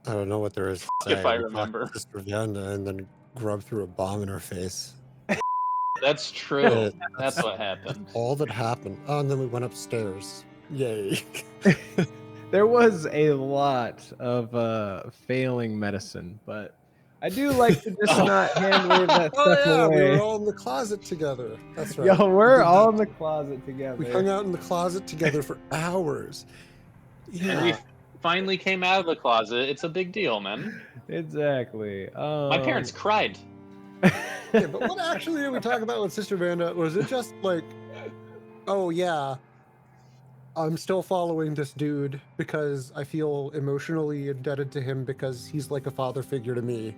I don't know what there is to say. If I We talked to remember. Sister Vanda and then Grub threw a bomb in her face. That's true. That's That's what happened. all that happened. Oh, and then we went upstairs. Yay. There was a lot of failing medicine, but I do like to just not hand wave that Oh stuff yeah, we away. were all in the closet together. That's right. Yo, We we're did all that. in the closet together. We hung out in the closet together for hours. And we Yeah. finally came out of the closet. It's a big deal, man. Exactly. My parents cried. Yeah, but what actually did we talk about with Sister Vanda? Was it just like, oh yeah, I'm still following this dude because I feel emotionally indebted to him because he's like a father figure to me.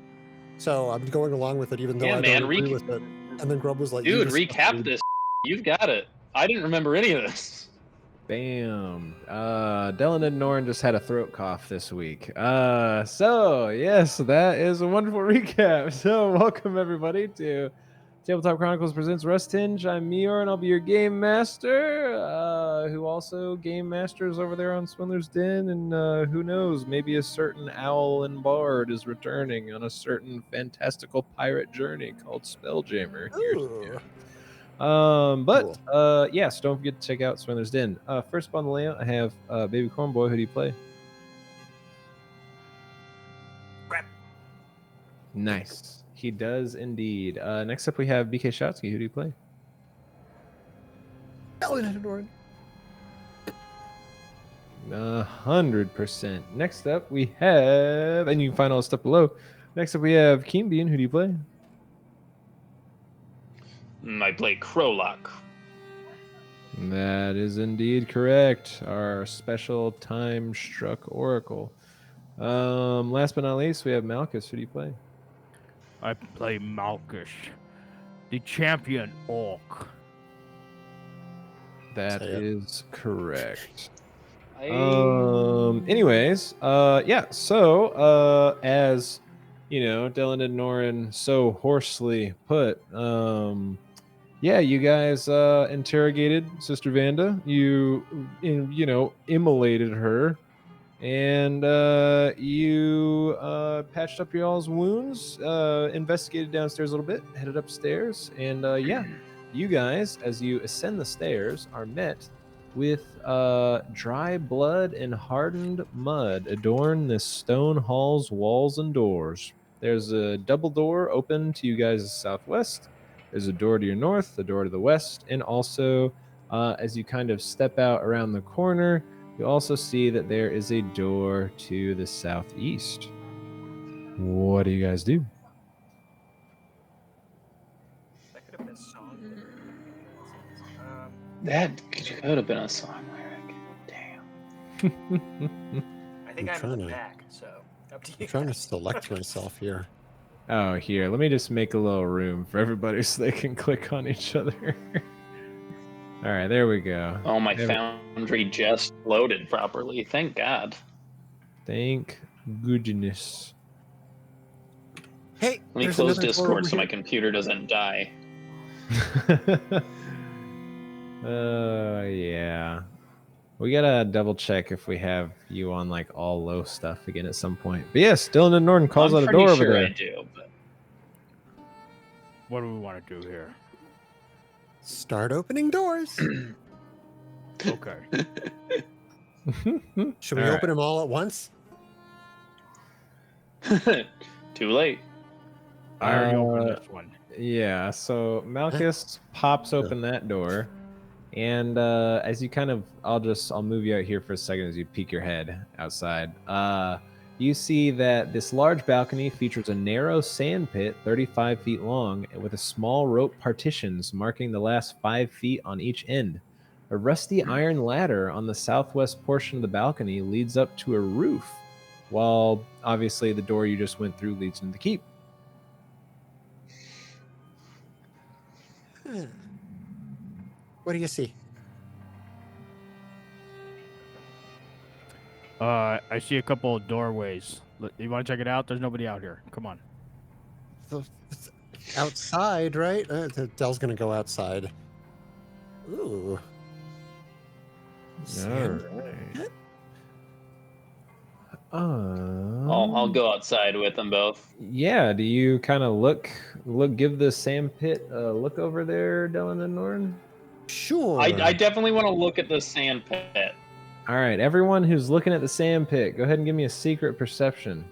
So I'm going along with it even though Yeah, I man, don't agree with it. And then Grub was like, Dude, you recap this. You've got it. I didn't remember any of this. Bam. Dylan and Norn just had a throat cough this week. So yes, that is a wonderful recap. So welcome everybody to Tabletop Chronicles presents Rusthenge. I'm Meyore and I'll be your game master, who also game masters over there on Swindler's Den, and who knows, maybe a certain owl and bard is returning on a certain fantastical pirate journey called Spelljammer. Ooh. Yes, don't forget to check out Swindler's Den. First up on the layout, I have Babycornboi. Who do you play? Crap. Nice. He does indeed. Next up, we have BKSchatzki. Who do you play? 100%. Next up, we have, and you can find all the stuff below. Next up, we have KeenBean. Who do you play? I play Crowlock. That is indeed correct. Our special time-struck oracle. Last but not least, we have Malchus. Who do you play? I play Malchus, the champion orc. That Say it. is correct. I... So as you know, Dylan and Norin so hoarsely put, you guys interrogated Sister Vanda. You immolated her, and you patched up y'all's wounds, investigated downstairs a little bit, headed upstairs, and you guys, as you ascend the stairs, are met with dry blood and hardened mud adorn this stone hall's walls and doors. There's a double door open to you guys' southwest. There's a door to your north, a door to the west, and also as you kind of step out around the corner, you also see that there is a door to the southeast. What do you guys do? That could have been a song. That could have been a song lyric. Damn. I think I'm I'm in the trying to- back, so up to you. I'm trying to guys. select myself here. Oh, here, let me just make a little room for everybody so they can click on each other. All right, there we go. Oh, my There we- foundry just loaded properly. Thank God. Thank goodness. Hey, Let me there's close another door Discord over so my here. computer doesn't die. Yeah. We gotta double check if we have you on like all low stuff again at some point. But yes, Dylan and Norton calls I'm out a pretty door sure over I there. do, but What do we want to do here? Start opening doors. Okay. Should we All open them all at once? too late. I already opened Uh, this one. Yeah, so Malchus pops open that door, and as you kind of, I'll move you out here for a second as you peek your head outside. You see that this large balcony features a narrow sand pit 35 feet long with a small rope partitions marking the last 5 feet on each end. A rusty iron ladder on the southwest portion of the balcony leads up to a roof, while obviously the door you just went through leads into the keep. What do you see? I see a couple of doorways. You want to check it out? There's nobody out here. Come on. It's outside, right? Dell's gonna go outside. Ooh. All Sand right. pit? Oh I'll go outside with them both. Yeah, do you kind of give the sand pit a look over there, Dylan and Norn? Sure. I definitely want to look at the sand pit. All right, everyone who's looking at the sand pit, go ahead and give me a secret perception.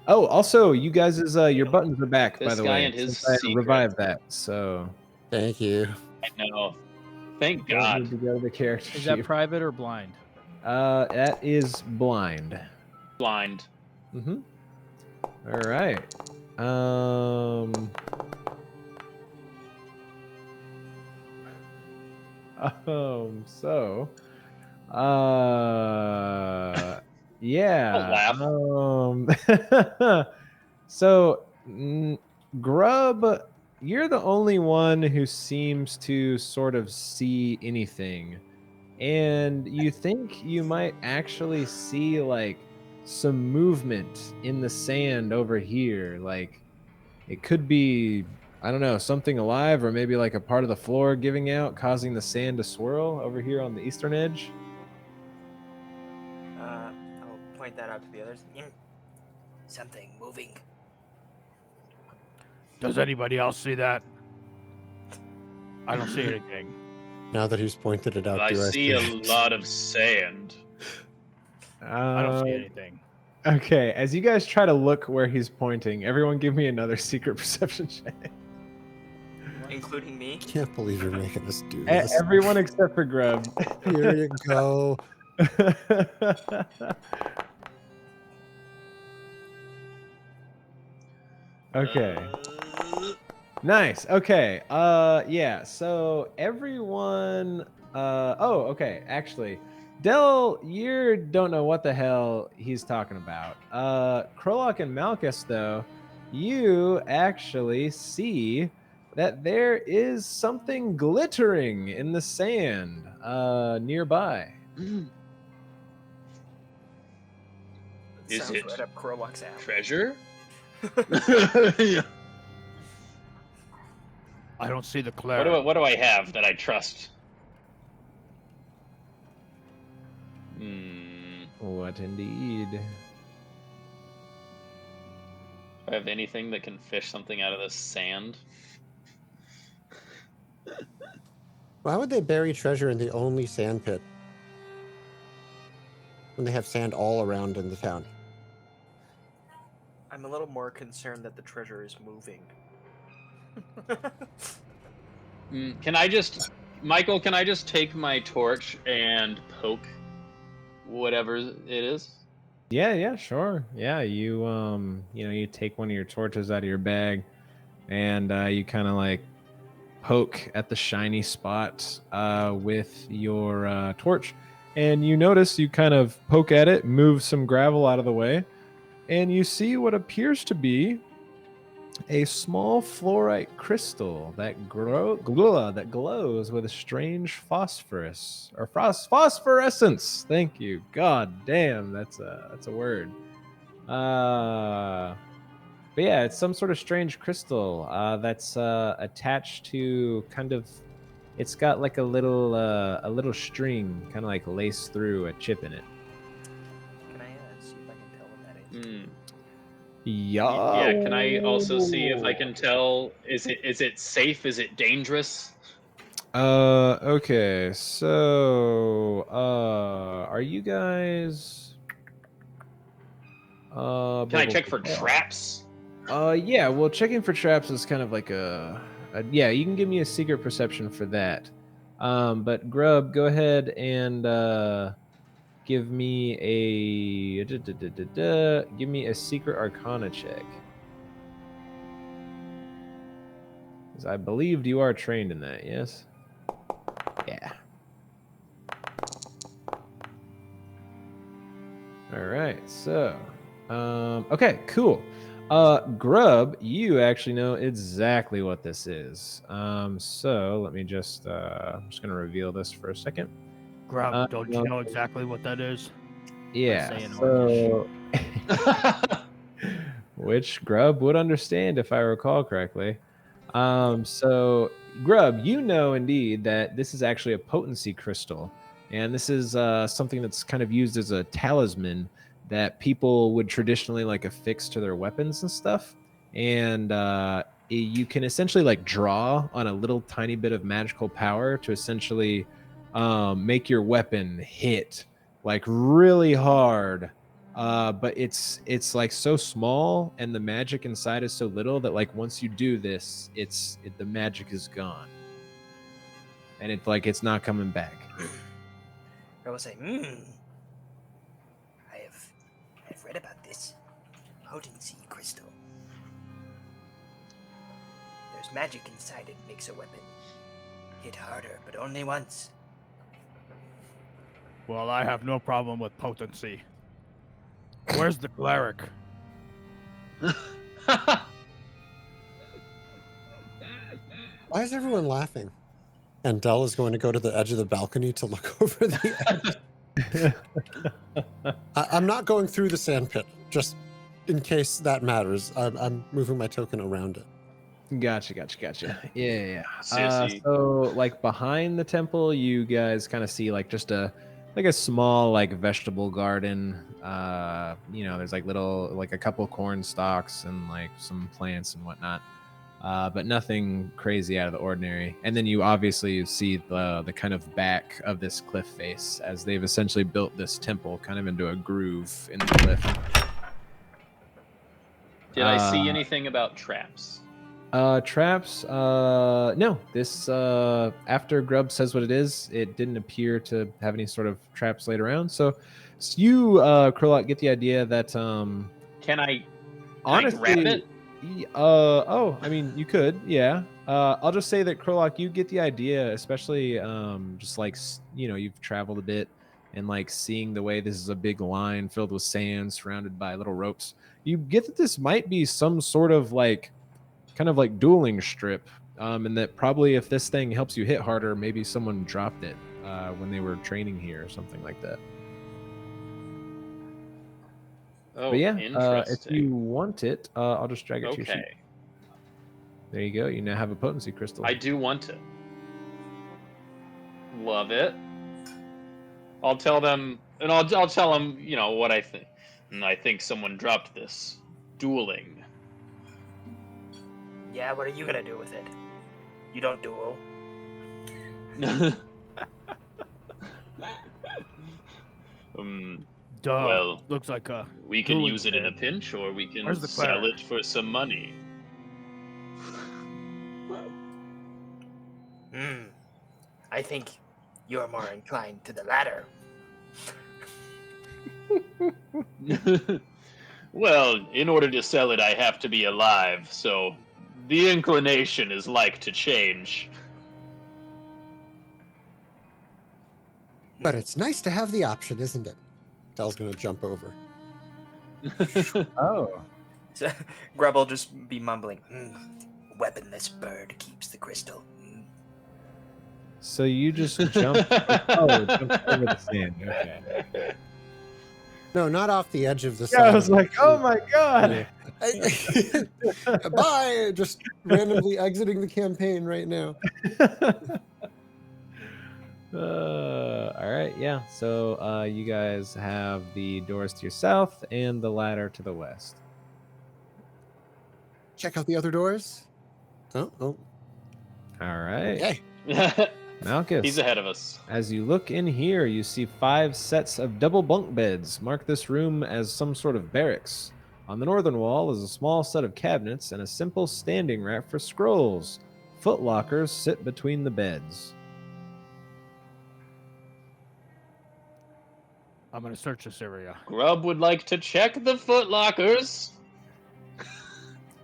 Oh, also, you guys' your buttons are back, by This the guy way. and his since I secret. revived that, so Thank you. I know. Thank don't God. need to go to the character Is that sheet. private or blind? That is blind. Blind. Mm-hmm. All right. So, yeah. So, Grub, you're the only one who seems to sort of see anything. And you think you might actually see like some movement in the sand over here. Like it could be, I don't know, something alive, or maybe like a part of the floor giving out, causing the sand to swirl over here on the eastern edge. I'll point that out to the others. Something moving. Does anybody else see that? I don't see anything. Now that he's pointed it out, I do see a it? lot of sand. I don't see anything. Okay, as you guys try to look where he's pointing, everyone give me another secret perception check. Including me? Can't believe you're making us do this. Everyone except for Grub. Here you go. Okay. Nice. Okay. Yeah. So everyone. Oh, okay. Actually, Del, you don't know what the hell he's talking about. Krolok and Malchus, though, you actually see that there is something glittering in the sand nearby. Is Sounds it right up Krolok's alley. treasure? I don't see the clarity. What do I have that I trust? What indeed? Do I have anything that can fish something out of this sand? Why would they bury treasure in the only sand pit when they have sand all around in the town? I'm a little more concerned that the treasure is moving. Can I just, Michael? Can I just take my torch and poke whatever it is? Yeah, sure. Yeah, you you take one of your torches out of your bag, and you kind of like poke at the shiny spot with your torch, and you notice you kind of poke at it, move some gravel out of the way, and you see what appears to be a small fluorite crystal that glows with a strange phosphorescence. Thank you. God damn, that's a word. But yeah, it's some sort of strange crystal that's attached to kind of. It's got like a little string, kind of like laced through a chip in it. Can I see if I can tell what that is? Yeah. Yeah. Can I also see if I can tell? Is it safe? Is it dangerous? Okay. So, are you guys? Can I check for traps? Yeah. Well, checking for traps is kind of like yeah. You can give me a secret perception for that. But Grub, go ahead and give me a secret arcana check. Because I believed you are trained in that, yes? Yeah. All right, so okay, cool. Grub, you actually know exactly what this is. So let me just I'm just gonna reveal this for a second. Grub, don't you know exactly what that is? Yeah. saying So, which Grub would understand if I recall correctly. So Grub, you know indeed that this is actually a potency crystal, and this is something that's kind of used as a talisman that people would traditionally like affix to their weapons and stuff. And you can essentially like draw on a little tiny bit of magical power to essentially make your weapon hit like really hard. But it's like so small, and the magic inside is so little that like once you do this, the magic is gone, and it's not coming back. I will say, I've read about this potency crystal. There's magic inside it, makes a weapon hit harder, but only once. Well, I have no problem with potency. Where's the cleric? Why is everyone laughing? And Dell is going to go to the edge of the balcony to look over the edge. I'm not going through the sand pit, just in case that matters. I'm moving my token around it. Gotcha. Yeah. Sissy. So like behind the temple, you guys kind of see like just a small like vegetable garden. There's like a couple corn stalks and like some plants and whatnot. But nothing crazy out of the ordinary. And then you obviously see the kind of back of this cliff face, as they've essentially built this temple kind of into a groove in the cliff. Did I see anything about traps? Traps? No. This after Grub says what it is, it didn't appear to have any sort of traps laid around. So you, Krolak, get the idea that Can I honestly, grab it? I mean, you could, yeah. I'll just say that Krolak, you get the idea, especially just like you've traveled a bit and like seeing the way this is a big line filled with sand surrounded by little ropes. You get that this might be some sort of like kind of like dueling strip, and that probably if this thing helps you hit harder, maybe someone dropped it when they were training here or something like that. Oh, But yeah, interesting. if you want it, I'll just drag it to your sheet. Okay. There you go. You now have a potency crystal. I do want it. Love it. I'll tell them, and I'll tell them, what I think. And I think someone dropped this. Dueling. Yeah, what are you gonna do with it? You don't duel. Duh. Well, Looks like a. we can dueling use it in a thing. pinch, or we can Where's the sell cleric? it for some money. I think you're more inclined to the latter. Well, in order to sell it, I have to be alive, so the inclination is like to change. But it's nice to have the option, isn't it? Dell's going to jump over. Oh. So, Grub will just be mumbling, weaponless bird keeps the crystal. So you just jump over the sand. Okay. No, not off the edge of the Yeah, I sand. was like, oh my god. Bye! Just randomly exiting the campaign right now. All right, yeah. So you guys have the doors to your south and the ladder to the west. Check out the other doors. Oh. All right. Okay. Malchus. He's ahead of us. As you look in here, you see 5 sets of double bunk beds. Mark this room as some sort of barracks. On the northern wall is a small set of cabinets and a simple standing rack for scrolls. Foot lockers sit between the beds. I'm gonna search this area. Grub would like to check the footlockers.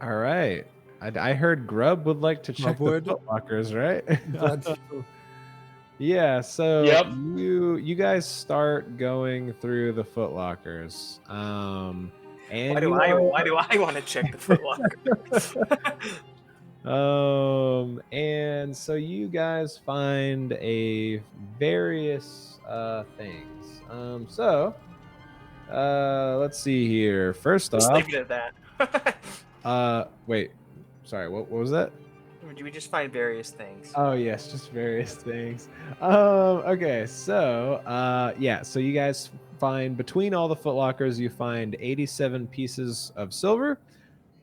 All right. I heard Grub would like to check the Grub would. foot lockers, right? Glad- Yeah, so Yep. you guys start going through the foot lockers. And Why do I want to check the footlocker? And so you guys find a various things. Let's see here. First Just off, leave it at that. wait, sorry, what was that? We just find various things. Oh yes, just various things. Okay, so yeah, so you guys find between all the footlockers, you find 87 pieces of silver.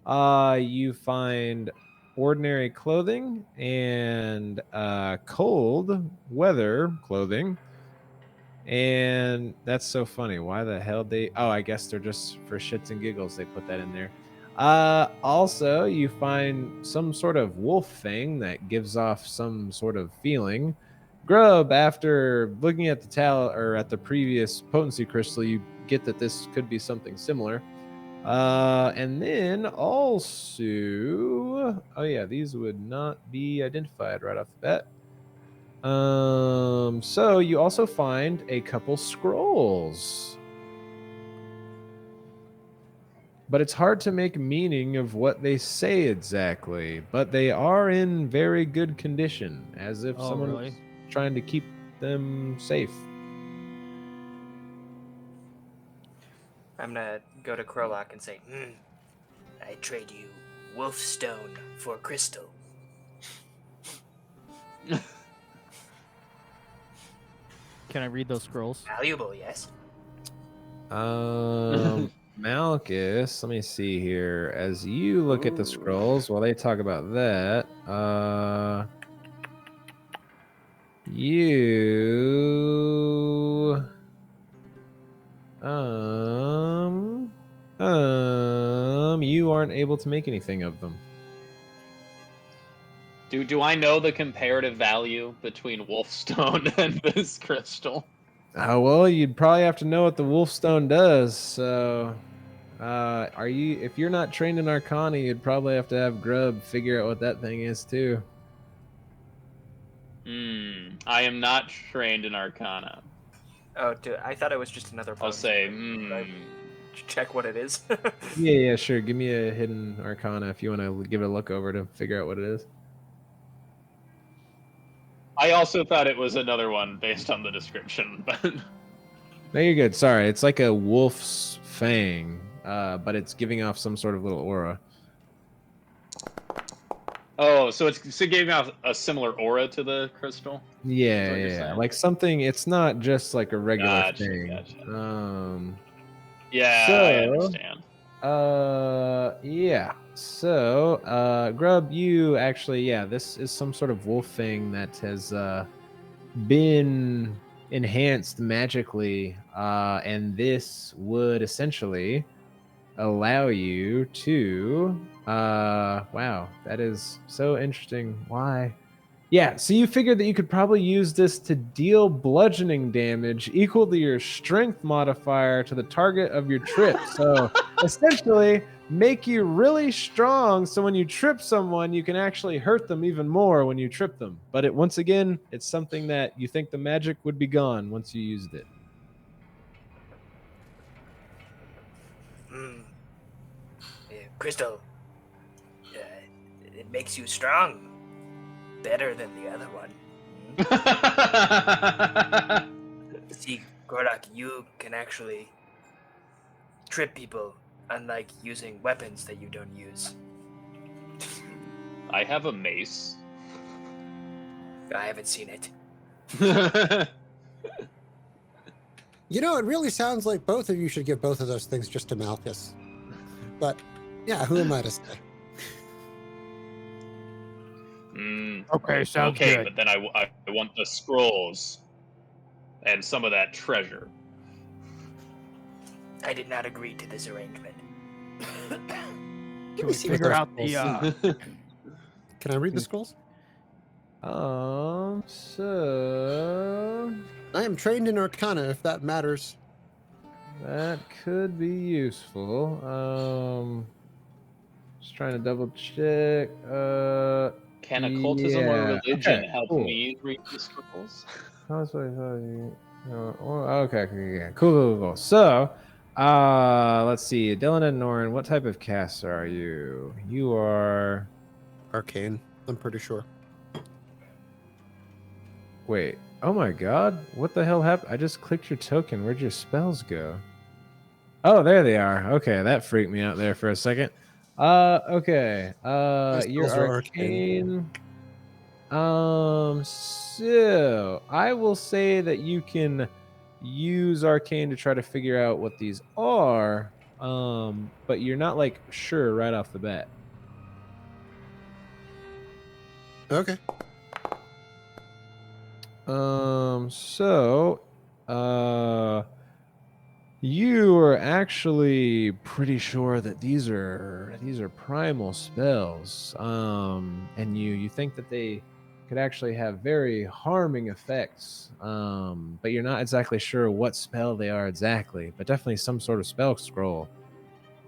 You find ordinary clothing and cold weather clothing. And that's so funny. Why the hell they? Oh, I guess they're just for shits and giggles. They put that in there. Also, you find some sort of wolf thing that gives off some sort of feeling. Grub, after looking at the or at the previous potency crystal, you get that this could be something similar. And then also, oh yeah, these would not be identified right off the bat. So you also find a couple scrolls. But it's hard to make meaning of what they say exactly. But they are in very good condition, as if someone was trying to keep them safe. I'm gonna go to Krolak and say, I trade you wolf stone for crystal. Can I read those scrolls? Valuable, yes. Malchus, let me see here. As you look at the scrolls, while they talk about that, you you aren't able to make anything of them. Do I know the comparative value between Wolfstone and this crystal? Oh well, you'd probably have to know what the Wolfstone does. So, if you're not trained in Arcana, you'd probably have to have Grub figure out what that thing is too. I am not trained in Arcana. Oh, I thought it was just another. I'll say, check what it is. Yeah, sure. Give me a hidden Arcana if you want to give it a look over to figure out what it is. I also thought it was another one based on the description, but no, you're good. Sorry, it's like a wolf's fang, but it's giving off some sort of little aura. oh, so it's giving off a similar aura to the crystal? Yeah, like something. It's not just like a regular thing. Gotcha. Yeah, I understand. Yeah. So, Grub, you actually, this is some sort of wolf thing that has been enhanced magically, and this would essentially allow you to, wow, that is so interesting. Why? Yeah, so you figured that you could probably use this to deal bludgeoning damage equal to your strength modifier to the target of your trip. So essentially, make you really strong so when you trip someone, you can actually hurt them even more when you trip them. But once again, it's something that you think the magic would be gone once you used it. Crystal, it makes you strong. Better than the other one. See, Gordak, you can actually trip people, unlike using weapons that you don't use. I have a mace. I haven't seen it. You know, it really sounds like both of you should give both of those things just to Malchus. But, yeah, who am I to say? Okay, sounds good. But then I want the scrolls and some of that treasure. I did not agree to this arrangement. Can we figure out the? Can I read the scrolls? So I am trained in Arcana, if that matters. That could be useful. Just trying to double check. Can occultism or religion help me read the scrolls? Okay, yeah, cool. So, let's see, Dylan and Norin, what type of caster are you? You are Arcane, I'm pretty sure. Wait, oh my god, what the hell happened? I just clicked your token. Where'd your spells go? Oh, there they are. Okay, that freaked me out there for a second. Okay. You're arcane. So I will say that you can use Arcane to try to figure out what these are, but you're not like sure right off the bat. Okay. You are actually pretty sure that these are primal spells. And you think that they could actually have very harming effects. But you're not exactly sure what spell they are exactly, but definitely some sort of spell scroll.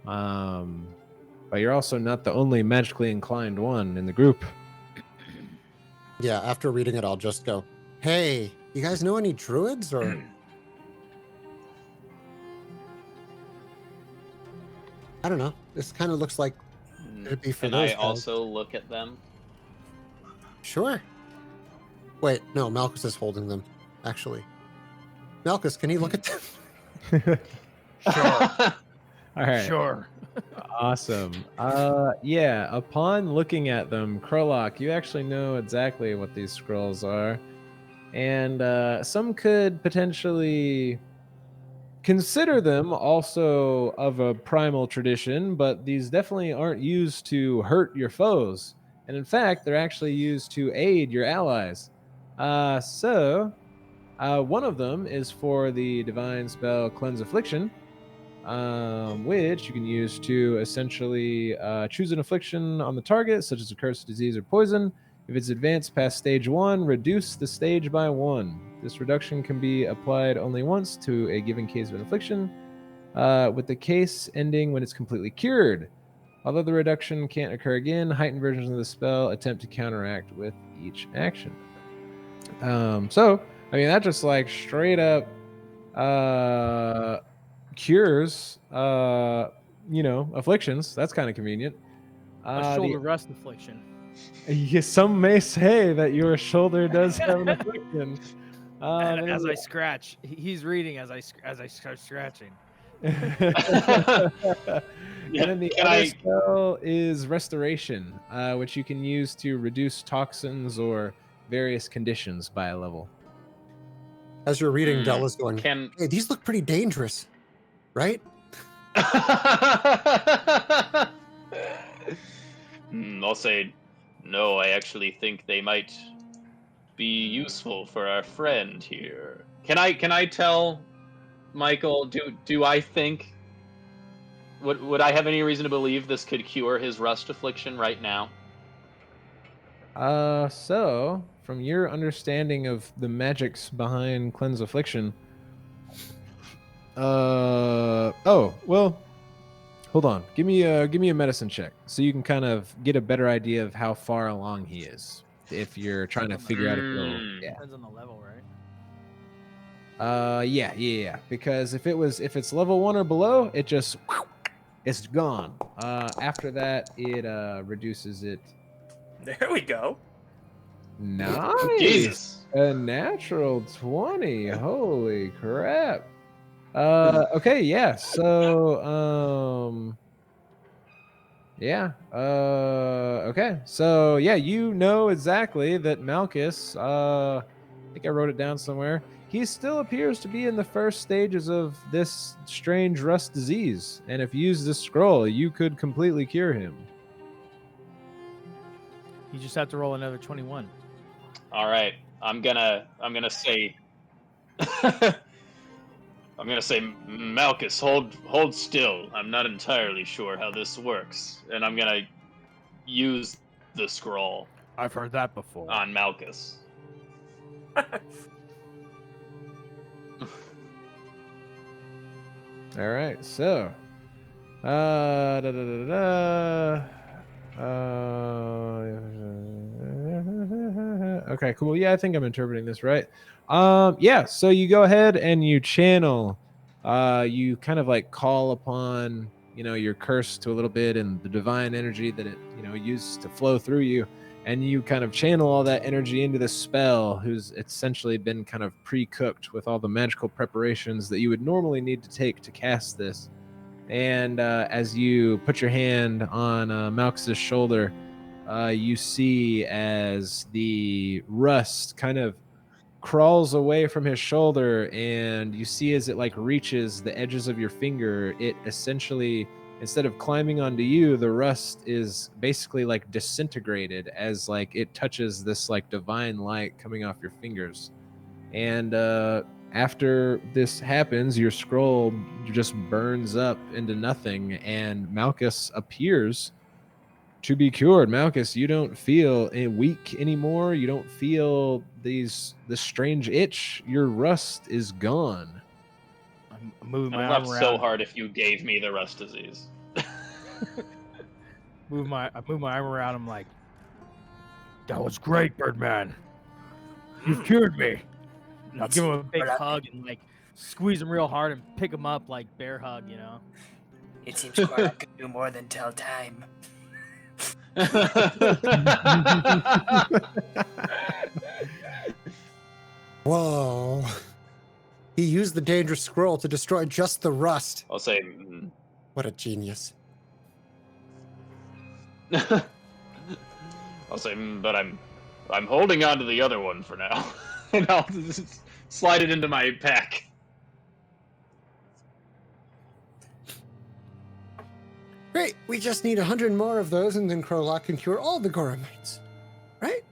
But you're also not the only magically inclined one in the group. Yeah, after reading it, I'll just go, hey, you guys know any druids or? I don't know. This kind of looks like it'd be for Can those I guys. also look at them? Sure. Wait, no, Malchus is holding them, actually. Malchus, can you look at them? Sure. All right. Sure. Awesome. Yeah, upon looking at them, Krolok, you actually know exactly what these scrolls are. And some could potentially consider them also of a primal tradition, but these definitely aren't used to hurt your foes. And in fact, they're actually used to aid your allies. So one of them is for the divine spell Cleanse Affliction, which you can use to essentially choose an affliction on the target, such as a curse, disease, or poison. If it's advanced past stage 1, reduce the stage by 1. This reduction can be applied only once to a given case of an affliction, with the case ending when it's completely cured. Although the reduction can't occur again, heightened versions of the spell attempt to counteract with each action. So, I mean, that just like straight up cures afflictions. That's kind of convenient. A shoulder rust affliction. Some may say that your shoulder does have an affliction. And as I scratch, he's reading as I start scratching. And then the other spell is Restoration, which you can use to reduce toxins or various conditions by a level. As you're reading, Della's going, hey, these look pretty dangerous, right? I'll say, no, I actually think they might be useful for our friend here. Can I tell Michael, do I think, would I have any reason to believe this could cure his rust affliction right now? So from your understanding of the magics behind Cleanse Affliction, oh, well, hold on. Give me a medicine check so you can kind of get a better idea of how far along he is. If you're trying to figure out if he'll, yeah. Depends on the level, right? Yeah. Because if it's level 1 or below, it's gone. After that, it reduces it. There we go. Nice. Jesus. A natural 20. Holy crap. Okay, yeah. So, yeah. Okay. So, yeah, you know exactly that Malchus, I think I wrote it down somewhere. He still appears to be in the first stages of this strange rust disease. And if you use this scroll, you could completely cure him. You just have to roll another 21. All right. I'm gonna say I'm gonna say, Malchus, hold still. I'm not entirely sure how this works, and I'm gonna use the scroll I've heard that before. on Malchus. All right, so okay, cool. Yeah, I think I'm interpreting this right. Yeah, so you go ahead and you channel, you kind of like call upon, your curse to a little bit and the divine energy that it, uses to flow through you, and you kind of channel all that energy into the spell, who's essentially been kind of pre-cooked with all the magical preparations that you would normally need to take to cast this. And as you put your hand on Malchus's shoulder, you see as the rust kind of crawls away from his shoulder, and you see as it like reaches the edges of your finger, it essentially, instead of climbing onto you, the rust is basically like disintegrated as like it touches this like divine light coming off your fingers. And after this happens, your scroll just burns up into nothing, and Malchus appears to be cured. Malchus, you don't feel weak anymore. You don't feel this strange itch. Your rust is gone. I'm moving I'd my laugh arm so around. hard if you gave me the rust disease. I move my arm around. I'm like, that was great, Birdman. You've cured me. And I'll give him a big hug and like squeeze him real hard and pick him up like bear hug, you know. It seems Korak can do more than tell time. Whoa. He used the dangerous scroll to destroy just the rust. I'll say. What a genius. I'll say, but I'm holding on to the other one for now, and I'll just slide it into my pack. Great, we just need 100 more of those, and then Krolak can cure all the Goramites. Right?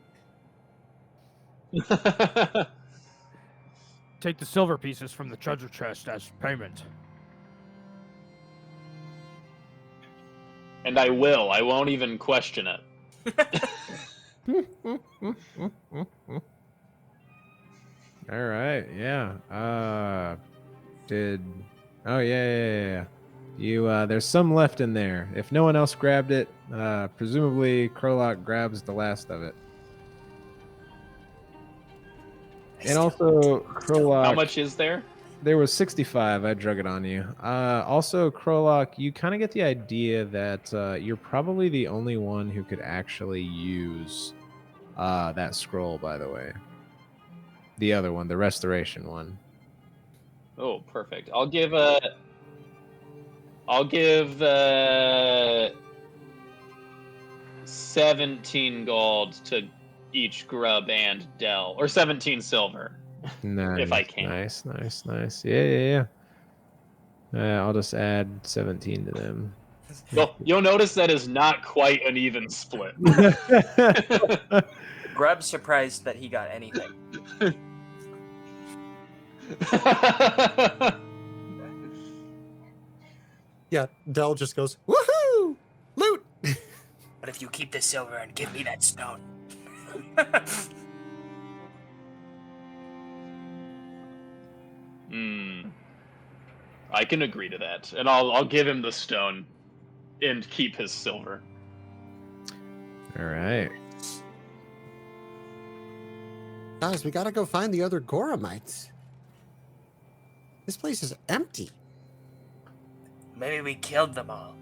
Take the silver pieces from the treasure chest as payment. And I will. I won't even question it. All right, yeah. Oh yeah. You there's some left in there. If no one else grabbed it, presumably Krolak grabs the last of it. And also Krolak. How much is there? There was 65. I drug it on you. Also, Krolak, you kind of get the idea that you're probably the only one who could actually use that scroll, by the way. The other one, the restoration one. Oh, perfect. I'll give 17 gold to each Grub and Dell, or 17 silver. Nice, if I can. Nice. Yeah. I'll just add 17 to them. You'll notice that is not quite an even split. Grub's surprised that he got anything. Yeah, Dell just goes, woohoo! Loot! But if you keep the silver and give me that stone. I can agree to that, and I'll give him the stone and keep his silver. All right. Guys, we gotta go find the other Goramites. This place is empty. Maybe we killed them all.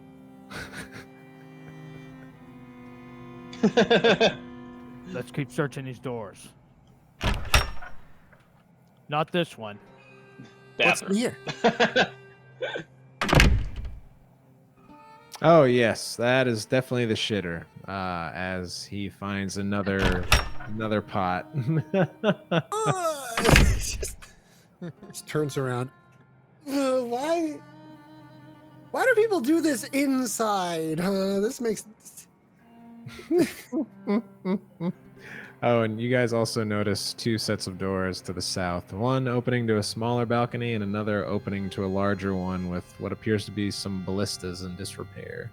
Let's keep searching these doors. Not this one. What's in here? Oh yes, that is definitely the shitter. As he finds another pot. Just turns around. Why do people do this inside? This makes. Oh, and you guys also notice two sets of doors to the south. One opening to a smaller balcony and another opening to a larger one with what appears to be some ballistas in disrepair.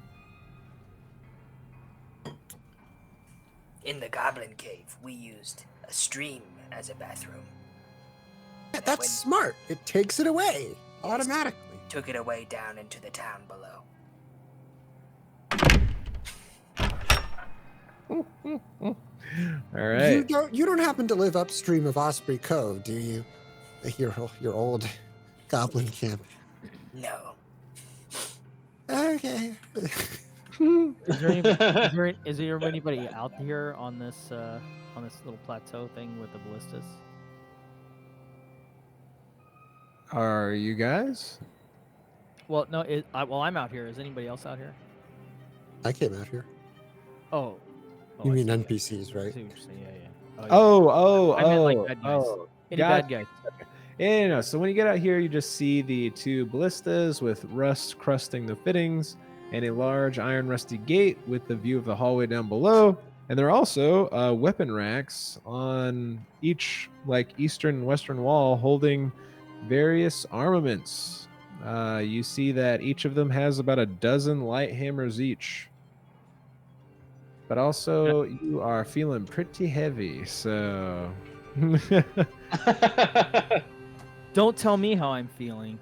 In the Goblin Cave, we used a stream as a bathroom. Yeah, that's smart. It takes it away automatically. Took it away down into the town below. All right. You don't happen to live upstream of Osprey Cove, do you? Your old goblin camp. No. Okay. Is there anybody out here on this little plateau thing with the ballistas? Are you guys? Well, no. I'm out here. Is anybody else out here? I came out here. Oh, You I mean see, yeah. NPCs, I right? see what you're saying, yeah. Yeah. I meant like bad guys. Any bad guys? Yeah, no. So when you get out here, you just see the 2 ballistas with rust crusting the fittings and a large iron rusty gate with the view of the hallway down below. And there are also weapon racks on each like eastern and western wall holding various armaments. You see that each of them has about a dozen light hammers each. But also, you are feeling pretty heavy, so. Don't tell me how I'm feeling.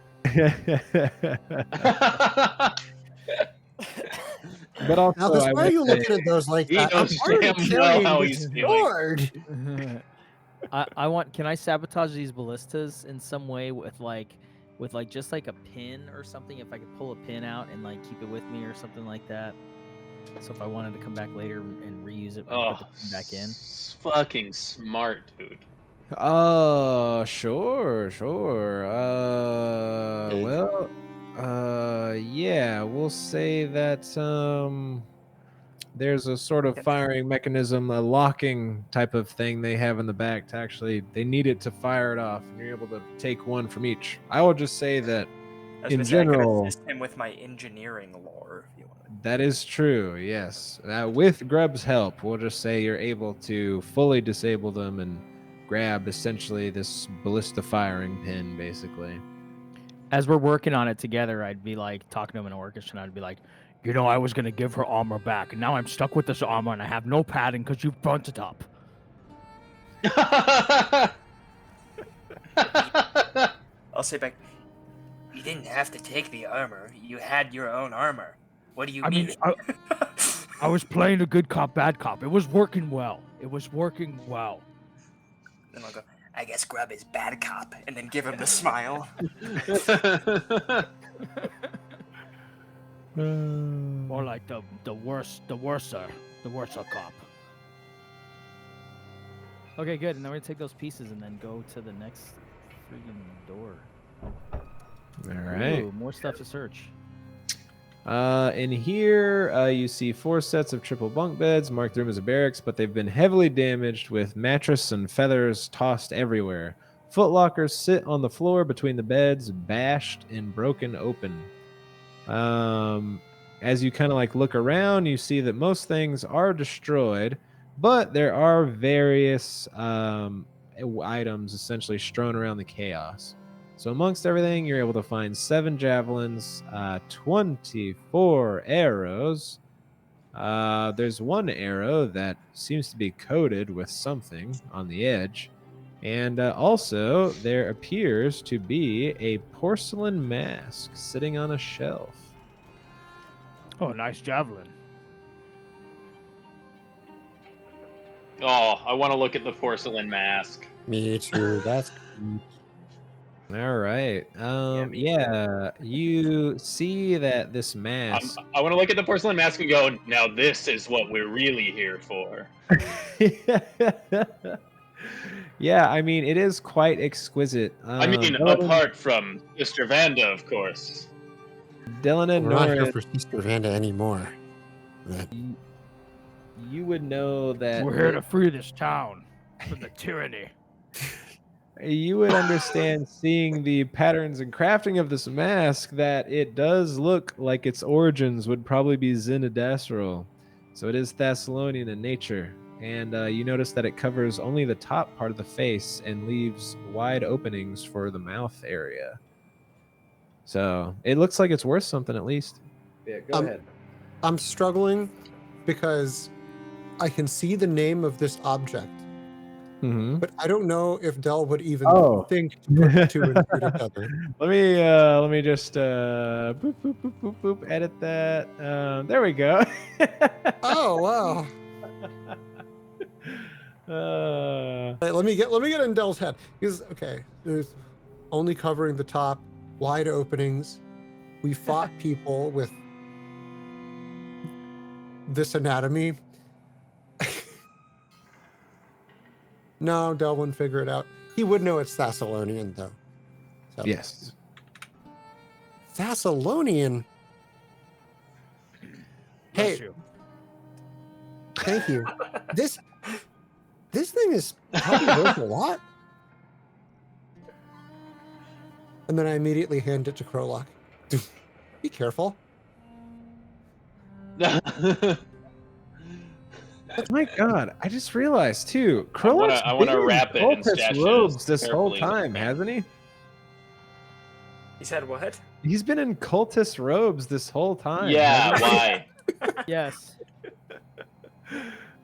But also, Now, this, I why are would you say, looking at those like He that? I'm knows already damn well carrying how this he's feeling. sword. I want. Can I sabotage these ballistas in some way with just like a pin or something? If I could pull a pin out and like keep it with me or something like that. So if I wanted to come back later and reuse it, Oh, put the pin back in. fucking smart, dude. oh, sure. Yeah, we'll say that there's a sort of firing mechanism, a locking type of thing they have in the back to actually, they need it to fire it off, and you're able to take one from each. I will just say that in general, I could assist him with my engineering lore if you want. that is true, yes. With Grub's help, we'll just say you're able to fully disable them and grab essentially this ballista firing pin, basically. As we're working on it together, I'd be like talking to him in orchestra, and I'd be like, you know, I was gonna give her armor back, and now I'm stuck with this armor, and I have no padding because you burnt it up. I'll say back, you didn't have to take the armor. You had your own armor. What do you mean? mean, I was playing a good cop, bad cop. It was working well. Then I'll go, I guess Grub is bad cop, and then give him the smile. More like the worser cop. Okay, good. And then we're gonna take those pieces and then go to the next freaking door. All right. Ooh, more stuff to search. In here, you see 4 sets of triple bunk beds marked room as a barracks, but they've been heavily damaged with mattress and feathers tossed everywhere. Footlockers sit on the floor between the beds, bashed and broken open. As you kind of like look around, you see that most things are destroyed, but there are various items essentially strewn around the chaos. So amongst everything, you're able to find 7 javelins, 24 arrows. There's 1 arrow that seems to be coated with something on the edge. And also, there appears to be a porcelain mask sitting on a shelf. Oh, nice javelin. Oh, I want to look at the porcelain mask. Me too. That's All right. Yeah, you see that this mask. I want to look at the porcelain mask and go, now this is what we're really here for. Yeah, I mean, it is quite exquisite. I mean, apart from Mr. Vanda, of course. Dylan and we're not here Norris, for Sister Vanda anymore. you would know that We're here to free this town from the tyranny. you would understand seeing the patterns and crafting of this mask that it does look like its origins would probably be Zenodasral. So it is Thessalonian in nature. And you notice that it covers only the top part of the face and leaves wide openings for the mouth area. So it looks like it's worth something at least. Yeah, go ahead. I'm struggling because I can see the name of this object, but I don't know if Del would even think to put 2 and 2 together. Let me just boop boop boop boop boop edit that. There we go. Oh wow! Let me get in Del's head. Because okay, there's only covering the top, wide openings. We fought people with this anatomy. No, Del wouldn't figure it out. He would know it's Thessalonian, though. So. Yes. Thessalonian. Hey, Thank you. This thing is probably worth a lot. And then I immediately hand it to Krolok. Be careful. My God, I just realized too. I wanna Krolok's been in wrap it and cultist stash it robes as this whole carefully as I time, can. hasn't he? He said what? He's been in cultist robes this whole time. Yeah, hasn't he? why? Yes.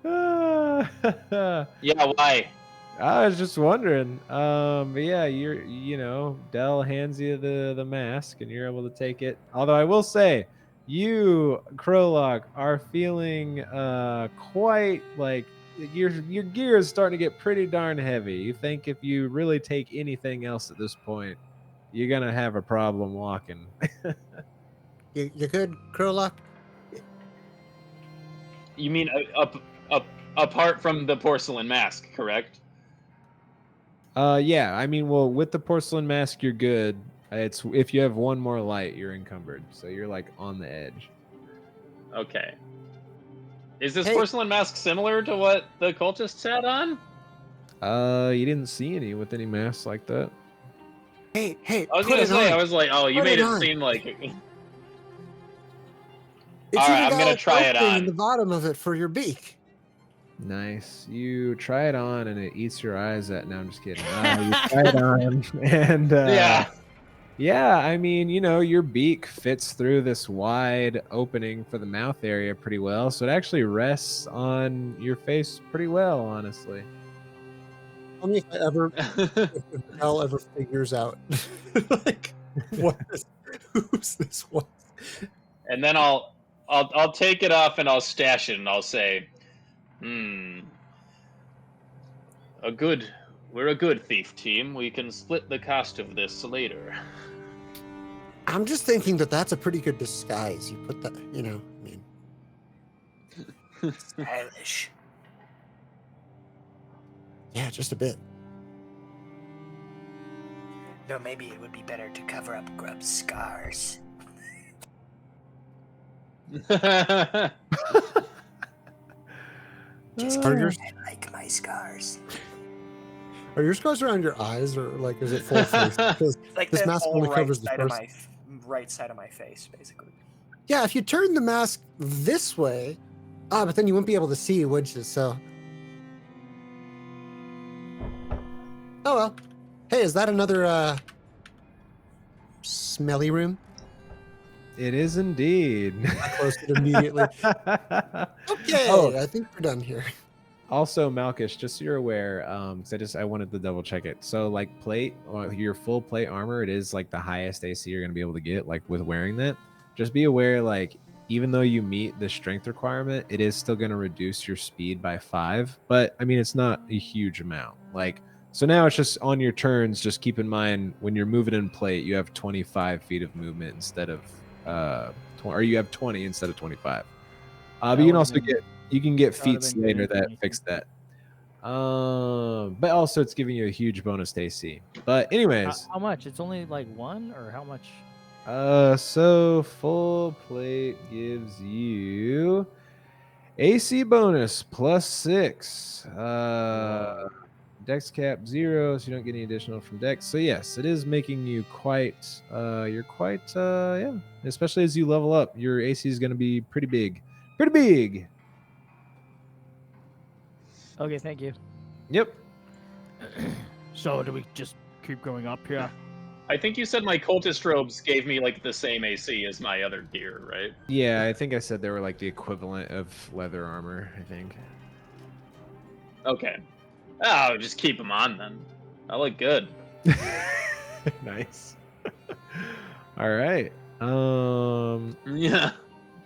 Yeah, why? I was just wondering. But yeah, Dell hands you the mask and you're able to take it. Although I will say, you, Krolok, are feeling quite like your gear is starting to get pretty darn heavy. You think if you really take anything else at this point, you're gonna have a problem walking. You good, Krolok? You mean apart from the porcelain mask, correct? Yeah, I mean, well, with the porcelain mask, you're good. It's if you have one more light, you're encumbered, so you're like on the edge. Okay. Is this Hey. porcelain mask similar to what the cultists had on? You didn't see any with any masks like that. Hey, I was put gonna it say, on. I was like, oh, you Put made it it on. seem like. It's All right, even I'm got gonna an try it opening on. in the bottom of it for your beak. Nice. You try it on, and it eats your eyes out. No, I'm just kidding. You try it on, and Yeah. yeah. I mean, your beak fits through this wide opening for the mouth area pretty well, so it actually rests on your face pretty well, honestly. Tell me if Mel ever figures out like who's this one. And then I'll take it off and I'll stash it and I'll say, we're a good thief team. We can split the cost of this later. I'm just thinking that that's a pretty good disguise. You put that, I mean. Stylish. Yeah, just a bit. No, maybe it would be better to cover up Grub's scars. Just Are yours, I like my scars. are your scars around your eyes, or like is it full face? Because Like this the mask whole only right covers the side of first. right side of my face, basically. Yeah, if you turn the mask this way, but then you wouldn't be able to see, would you? So. Oh well. Hey, is that another smelly room? It is indeed. I closed it immediately. Okay, Oh. I think we're done here. Also, Malkish, just so you're aware, because I wanted to double check it. So, like plate or your full plate armor, it is like the highest AC you're gonna be able to get, like with wearing that. Just be aware, like even though you meet the strength requirement, it is still gonna reduce your speed by 5. But I mean, it's not a huge amount. Like so now it's just on your turns. Just keep in mind when you're moving in plate, you have 25 feet of movement instead of or you have 20 instead of 25. But you can also get feats later that fix that. But also it's giving you a huge bonus to AC. But anyways, How much? It's only like 1, or how much? so full plate gives you AC bonus +6. Dex cap 0, so you don't get any additional from Dex. So yes, it is making you quite yeah. Especially as you level up, your AC is going to be pretty big. Pretty big. Okay, thank you. Yep. So do we just keep going up here? I think you said my cultist robes gave me like the same AC as my other gear, right? Yeah, I think I said they were like the equivalent of leather armor, I think. Okay. Oh, just keep them on then. I look good. Nice. All right. Yeah.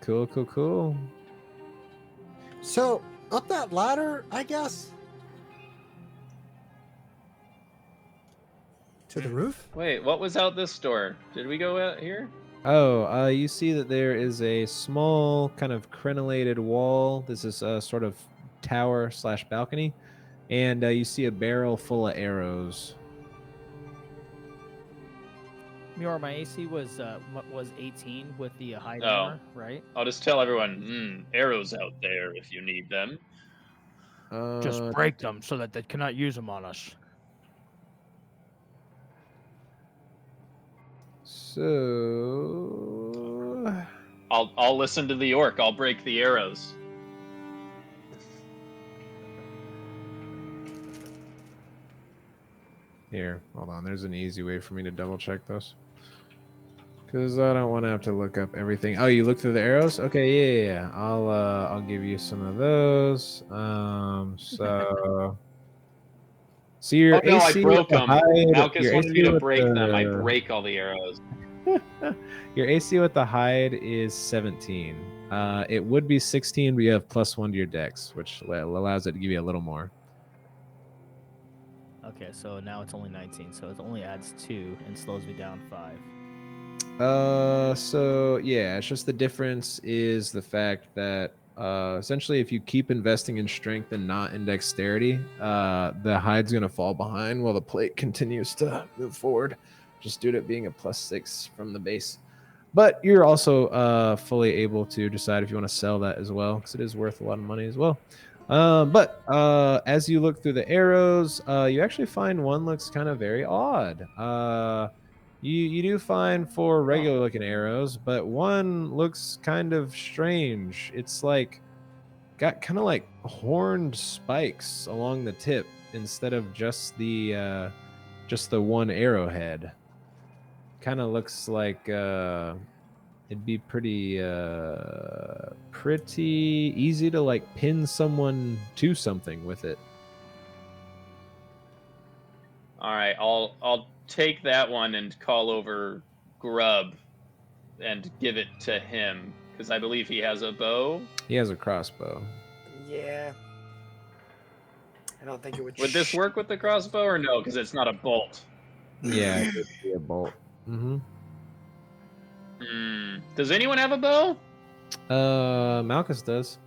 Cool. So up that ladder, I guess. To the roof? Wait, what was out this door? Did we go out here? Oh, you see that there is a small kind of crenellated wall. This is a sort of tower / balcony. And you see a barrel full of arrows. Meyore, my AC was 18 with the hide Oh. armor, right? I'll just tell everyone, arrows out there if you need them. Just break them so that they cannot use them on us. So I'll listen to the orc. I'll break the arrows. here, hold on. There's an easy way for me to double check this. Because I don't want to have to look up everything. Oh, you look through the arrows? Okay, yeah. I'll give you some of those. So your Oh no, I AC broke with the them. hide, Malchus your wanted AC me to with break them. I the- break all the arrows. Your AC with the hide is 17. It would be 16, but you have +1 to your dex, which allows it to give you a little more. Okay, so now it's only 19, so it only adds 2 and slows me down 5. So yeah, it's just the difference is the fact that essentially if you keep investing in strength and not in dexterity, the hide's gonna fall behind while the plate continues to move forward, just due to it being a +6 from the base. But you're also fully able to decide if you want to sell that as well, because it is worth a lot of money as well. But as you look through the arrows, you actually find one looks kind of very odd. You do find 4 regular looking arrows, but one looks kind of strange. It's like got kind of like horned spikes along the tip instead of just the one arrowhead. Kind of looks like it'd be pretty easy to like pin someone to something with it. All right, I'll take that one and call over Grub and give it to him because I believe he has a bow. He has a crossbow. Yeah. I don't think it would. Would this work with the crossbow or no? Because it's not a bolt. Yeah, it would be a bolt. Mm-hmm. Does anyone have a bow? Malchus does.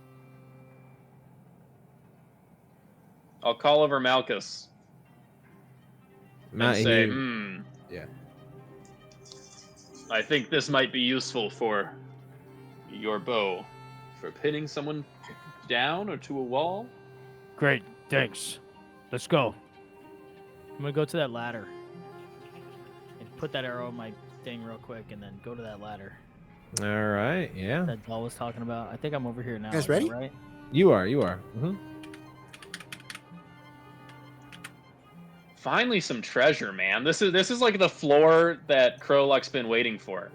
I'll call over Malchus and say, Yeah. I think this might be useful for your bow. For pinning someone down or to a wall? Great, thanks. Let's go. I'm gonna go to that ladder and put that arrow in my thing real quick, and then go to that ladder All right. Yeah. that Doll was talking about. I think I'm over here now. You guys is that ready? Right? You are. Mm-hmm. Finally, some treasure, man. This is like the floor that Kroluk's been waiting for.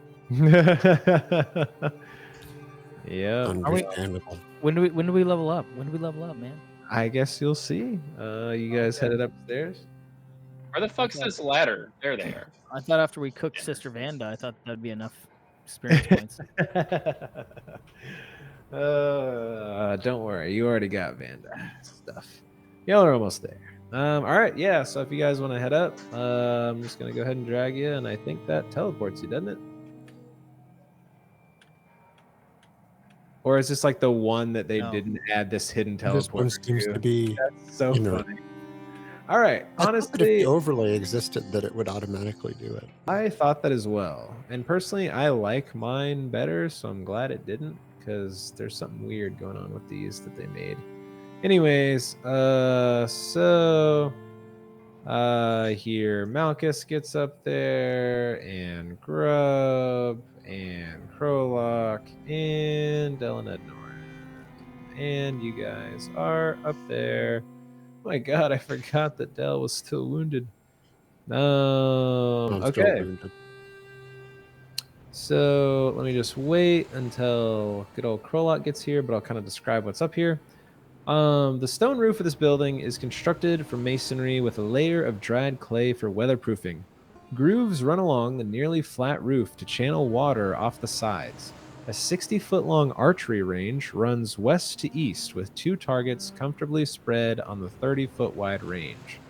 Yeah. Understandable. When do we level up? When do we level up, man? I guess you'll see. You guys headed upstairs. Where the fuck's this ladder? There they are. I thought after we cooked Sister Vanda, I thought that'd be enough experience points. Don't worry, you already got Vanda stuff. Y'all are almost there. All right, yeah. So if you guys want to head up, I'm just gonna go ahead and drag you, and I think that teleports you, doesn't it? Or is this like the one that they No. didn't add this hidden This teleport? one seems to be. That's so inert. funny. All right, I thought that if honestly, the overlay existed, that it would automatically do it. I thought that as well. And personally, I like mine better, so I'm glad it didn't, because there's something weird going on with these that they made. Anyways, here Malchus gets up there, and Grub, and Kroluk, and Delanednoran. And you guys are up there. Oh my god, I forgot that Del was still wounded. I'm still Okay. wounded. So let me just wait until good old Kroluk gets here, but I'll kind of describe what's up here. The stone roof of this building is constructed from masonry with a layer of dried clay for weatherproofing. Grooves run along the nearly flat roof to channel water off the sides. A 60-foot-long archery range runs west to east with 2 targets comfortably spread on the 30-foot-wide range.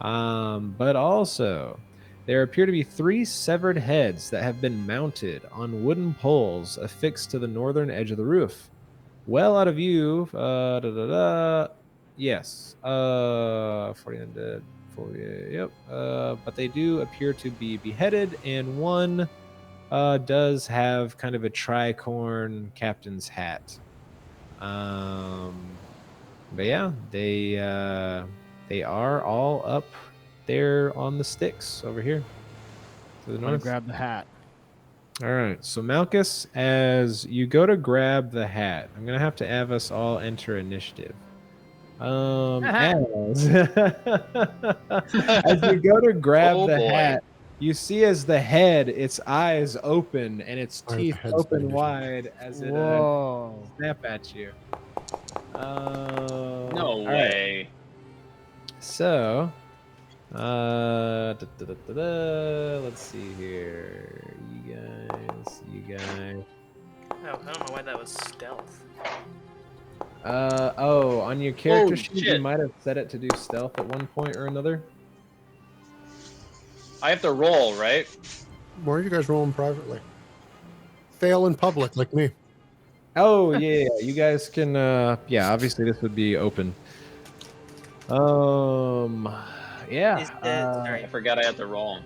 But also, there appear to be 3 severed heads that have been mounted on wooden poles affixed to the northern edge of the roof. Well out of view, yes, 40 undead, full. Yep. But they do appear to be beheaded, and one does have kind of a tricorn captain's hat. But yeah, they are all up there on the sticks over here to the I'm gonna north. grab the hat. All right, so Malchus, as you go to grab the hat, I'm gonna have to have us all enter initiative. As you go to grab Oh, the boy. hat, you see as the head, its eyes open and its Oh, the teeth head's open been wide as it Whoa. snap at you. No All right. way. So, let's see here. You guys. Oh, I don't know why that was stealth. On your character sheet, you shit. might have set it to do stealth at one point or another. I have to roll, right? Why are you guys rolling privately? Fail in public, like me. Oh yeah, you guys can. Yeah, obviously this would be open. Yeah. Is the, I sorry, forgot I had to roll.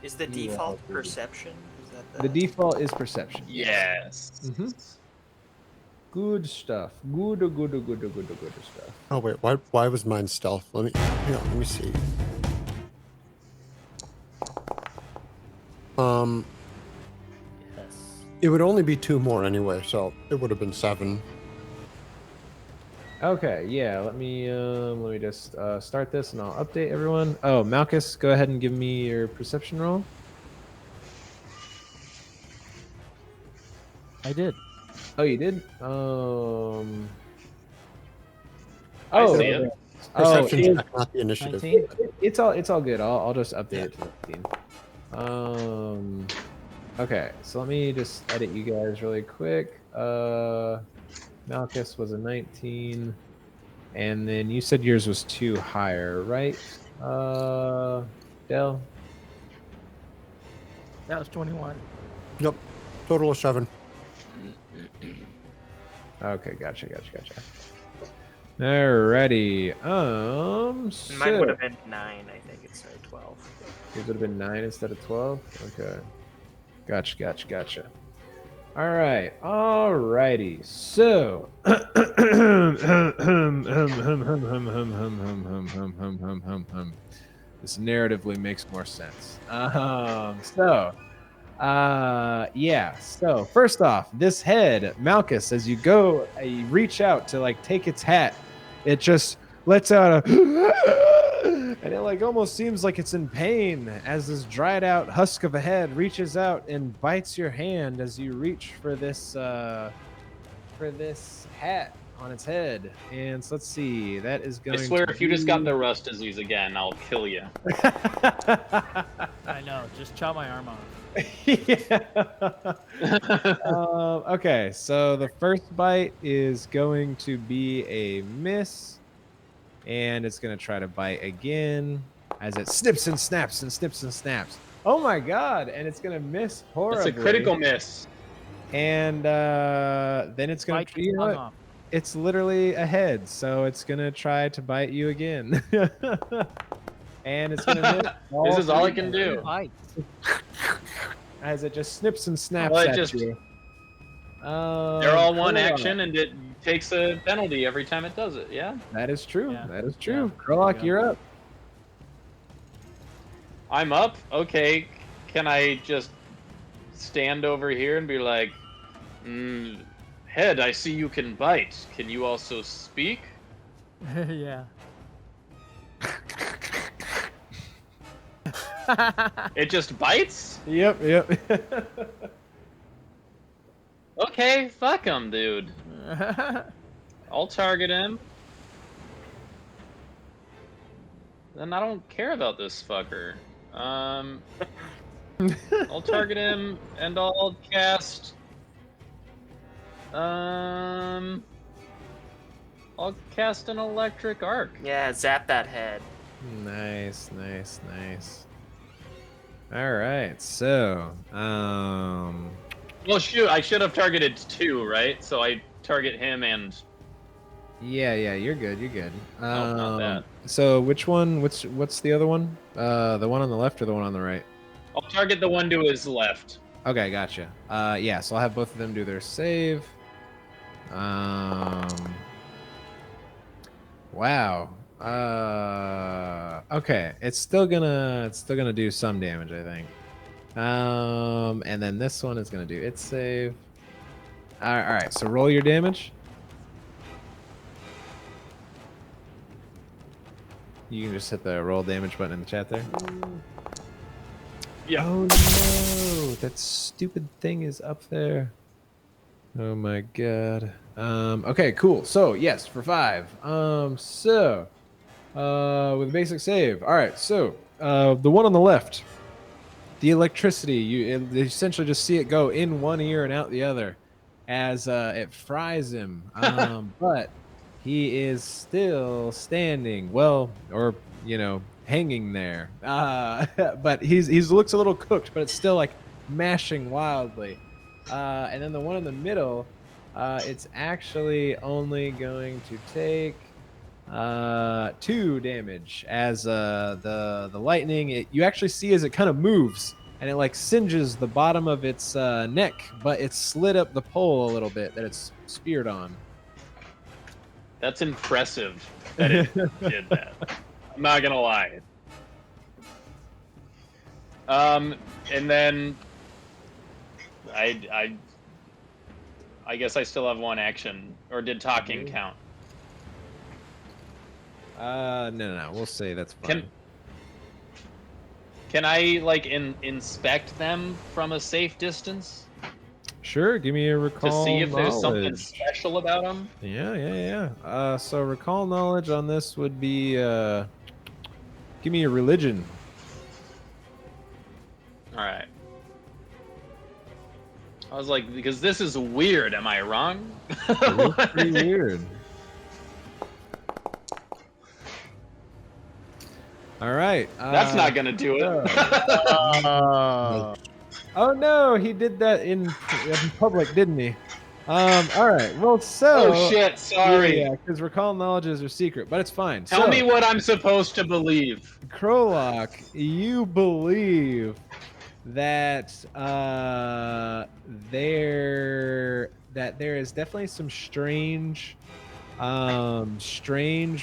is the Yeah, default okay. perception? Is that The default is perception. Yes. Mhm. Good stuff. Good stuff. Oh wait, why was mine stealth? Let me see. Yes. It would only be 2 more anyway, so it would have been 7. Okay, yeah. Let me just start this and I'll update everyone. Oh, Malchus, go ahead and give me your perception roll. I did. Oh, you did. I see it. Perception it- check, not the initiative. 19. It's all good. I'll just update it to 15. Okay, so let me just edit you guys really quick. Malchus was a 19, and then you said yours was 2 higher, right? Del. That was 21. Yep, total of 7. Okay, gotcha. Alrighty. Mine would So have been 9, I think, instead of 12. yours would have been 9 instead of 12. Okay. Gotcha. All right. Alrighty. So this narratively makes more sense. Yeah. So first off, this head, Malchus, as you go, you reach out to like take its hat, it just lets out a and it like almost seems like it's in pain as this dried out husk of a head reaches out and bites your hand as you reach for this hat on its head. And so let's see, that is going I swear, to if you just got be- the rust disease again, I'll kill you. I know. Just chop my arm off. Yeah. Okay, so the first bite is going to be a miss, and it's going to try to bite again as it snips and snaps and snips and snaps. Oh my god! And it's going to miss horribly. It's a critical miss. And then it's going Bite to. the You know tongue what? off. It's literally a head, so it's going to try to bite you again. And it's going to miss. This is all I 3 can do. Bite. as it just snips and snaps Well, it at just- you. They're all one Kool. action, and it takes a penalty every time it does it. Yeah. That is true. Yeah. That is true. Yeah. Krolak, There you you're up. I'm up. Okay. Can I just stand over here and be like, head, I see you can bite. Can you also speak? Yeah. It just bites? Yep. Okay, fuck him, dude. I'll target him. Then I don't care about this fucker. I'll target him and I'll cast. I'll cast an electric arc. Yeah, zap that head. Nice. All right. So, Well, shoot, I should have targeted 2, right? So I target him and Yeah, you're good. You're good. No, not that. So which one? What's the other one? The one on the left or the one on the right? I'll target the one to his left. Okay, gotcha. Yeah, so I'll have both of them do their save. Wow. Okay, it's still gonna do some damage, I think. And then this one is gonna do its save. All right. So roll your damage. You can just hit the roll damage button in the chat there. Yeah. Oh no, that stupid thing is up there. Oh my god. Okay, cool. So yes, for 5. With a basic save. All right. So the one on the left, the electricity. You essentially just see it go in one ear and out the other, as it fries him. But he is still standing. Well, or hanging there. But he's looks a little cooked, but it's still like mashing wildly. And then the one in the middle, it's actually only going to take 2 damage as the lightning. You actually see as it kind of moves and it like singes the bottom of its neck, but it slid up the pole a little bit that it's speared on. That's impressive that it did that. I'm not gonna lie. And then I guess I still have 1 action. Or did talking count? No. We'll say that's fine. Can I like inspect them from a safe distance Sure, give me a recall to see if there's something knowledge. special about them? Yeah. So recall knowledge on this would be give me a religion. All right. I was like, because this is weird. Am I wrong? It's pretty weird. All right. That's not gonna do it. Oh no, he did that in public, didn't he? All right. Well, so. Oh shit! Sorry. Yeah, because recall knowledges are secret, but it's fine. Tell me what I'm supposed to believe. Krolok, you believe that there is definitely some strange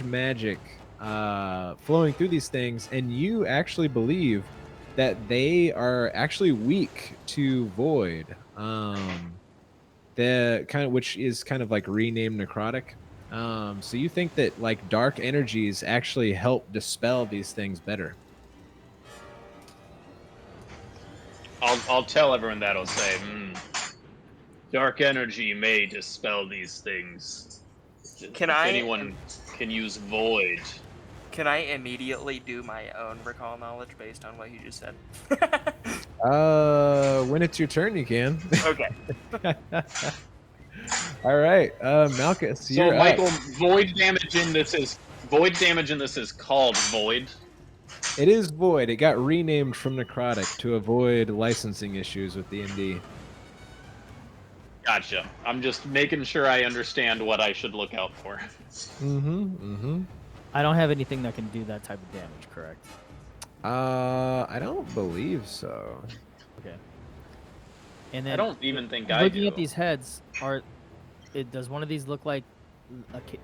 magic flowing through these things, and you actually believe that they are actually weak to void. The kind of, which is kind of like renamed necrotic. So you think that like dark energies actually help dispel these things better. I'll tell everyone that. I'll say, dark energy may dispel these things. Can if I- anyone can use void. Can I immediately do my own recall knowledge based on what you just said? When it's your turn, you can. Okay. All right, Malchus, So you're Michael, up. void damage in this is called void. It is void. It got renamed from necrotic to avoid licensing issues with D&D. Gotcha. I'm just making sure I understand what I should look out for. I don't have anything that can do that type of damage, correct? I don't believe so. Okay. And then I don't even think I looking do. at these heads, does one of these look like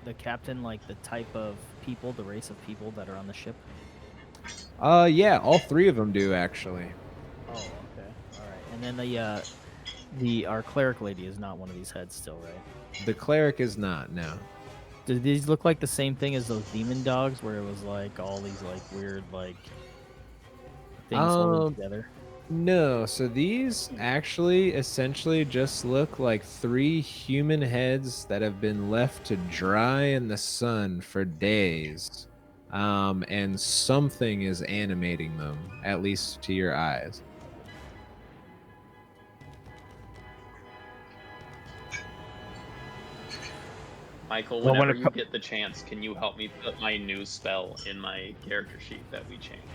the captain, like the type of people, the race of people that are on the ship? Yeah, all 3 of them do actually. Oh, okay. All right. And then our cleric lady is not one of these heads still, right? The cleric is not, no. Do these look like the same thing as those demon dogs, where it was like all these like weird like things holding together? No, so these actually essentially just look like 3 human heads that have been left to dry in the sun for days. And something is animating them, at least to your eyes. Michael, Well, when whenever it you co- get the chance, can you help me put my new spell in my character sheet that we changed?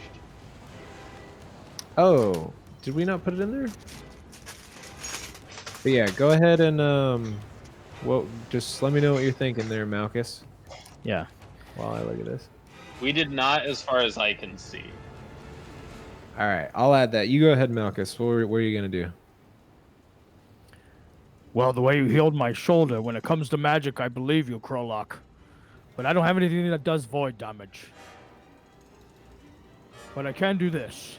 Oh, did we not put it in there? But yeah, go ahead and just let me know what you're thinking there, Malchus. Yeah. while I look at this. We did not, as far as I can see. All right, I'll add that. You go ahead, Malchus. What are you gonna do? Well, the way you healed my shoulder, when it comes to magic, I believe you, Krolok. But I don't have anything that does void damage. But I can do this.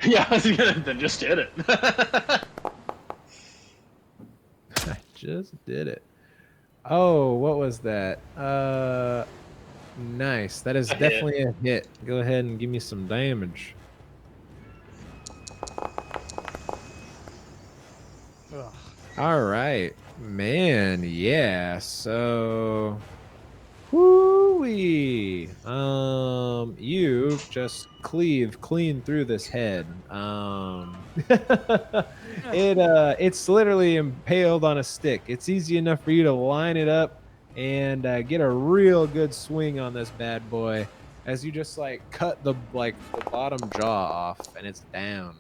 Yeah, I was gonna then just did it. I just did it. Oh, what was that? Nice. That is definitely a hit. Go ahead and give me some damage. Ugh. All right, man. Yeah. So, whoo-wee. You just cleave clean through this head. It's literally impaled on a stick. It's easy enough for you to line it up and get a real good swing on this bad boy as you just like cut the bottom jaw off and it's down.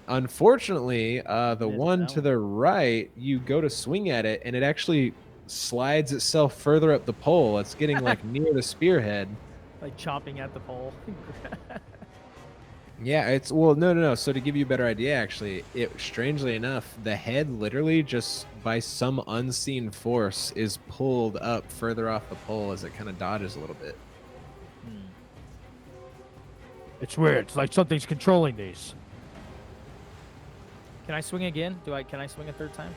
Unfortunately, the Missed one that to one. the right, you go to swing at it and it actually slides itself further up the pole. It's getting like near the spearhead. Like chomping at the pole. Yeah, it's no. So to give you a better idea, actually, strangely enough, the head literally just by some unseen force is pulled up further off the pole as it kind of dodges a little bit. It's weird. It's like something's controlling these. Can I swing again? Can I swing a third time?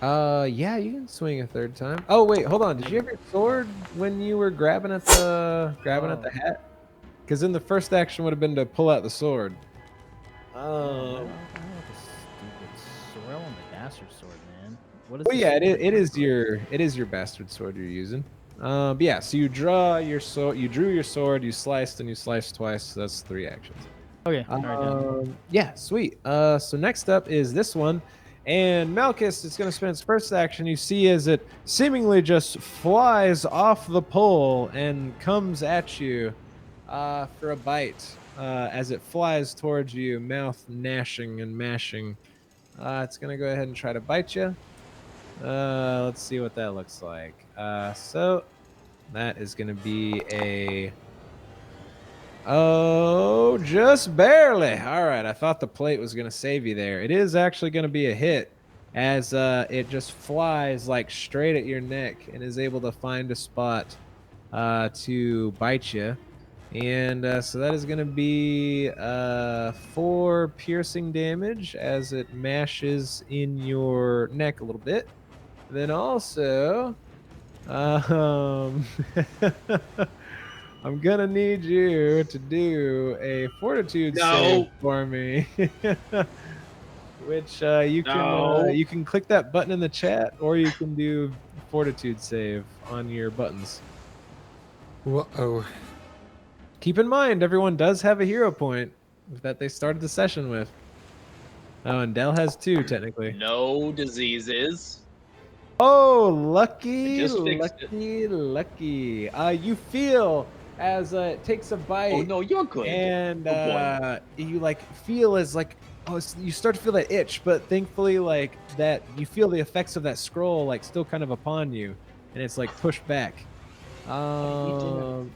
Yeah, you can swing a third time. Oh wait, hold on. Did you have your sword when you were grabbing at the hat? Because then the first action would have been to pull out the sword. I don't know what this stupid sword on the bastard sword, man. What is Well, this yeah, sword? it is your bastard sword you're using. But yeah, so you draw your sword, you drew your sword, you sliced, and you sliced twice. So that's 3 actions. Okay, all right, done. Yeah, sweet. So next up is this one, and Malchus is going to spend its first action. You see as it seemingly just flies off the pole and comes at you for a bite. As it flies towards you, mouth gnashing and mashing. It's going to go ahead and try to bite you. Let's see what that looks like. So that is going to be a... Oh, just barely. All right, I thought the plate was going to save you there. It is actually going to be a hit as it just flies like straight at your neck and is able to find a spot to bite you. And so that is going to be 4 piercing damage as it mashes in your neck a little bit. Then also, I'm gonna need you to do a fortitude save for me. Which you can click that button in the chat, or you can do fortitude save on your buttons. Uh-oh. Keep in mind, everyone does have a hero point that they started the session with. Oh, and Dell has 2 technically. No diseases. Oh, lucky, I just fixed lucky. You feel as it takes a bite. Oh no, you're good. And boy. you like feel as like you start to feel that itch, but thankfully like that you feel the effects of that scroll like still kind of upon you, and it's like pushed back. So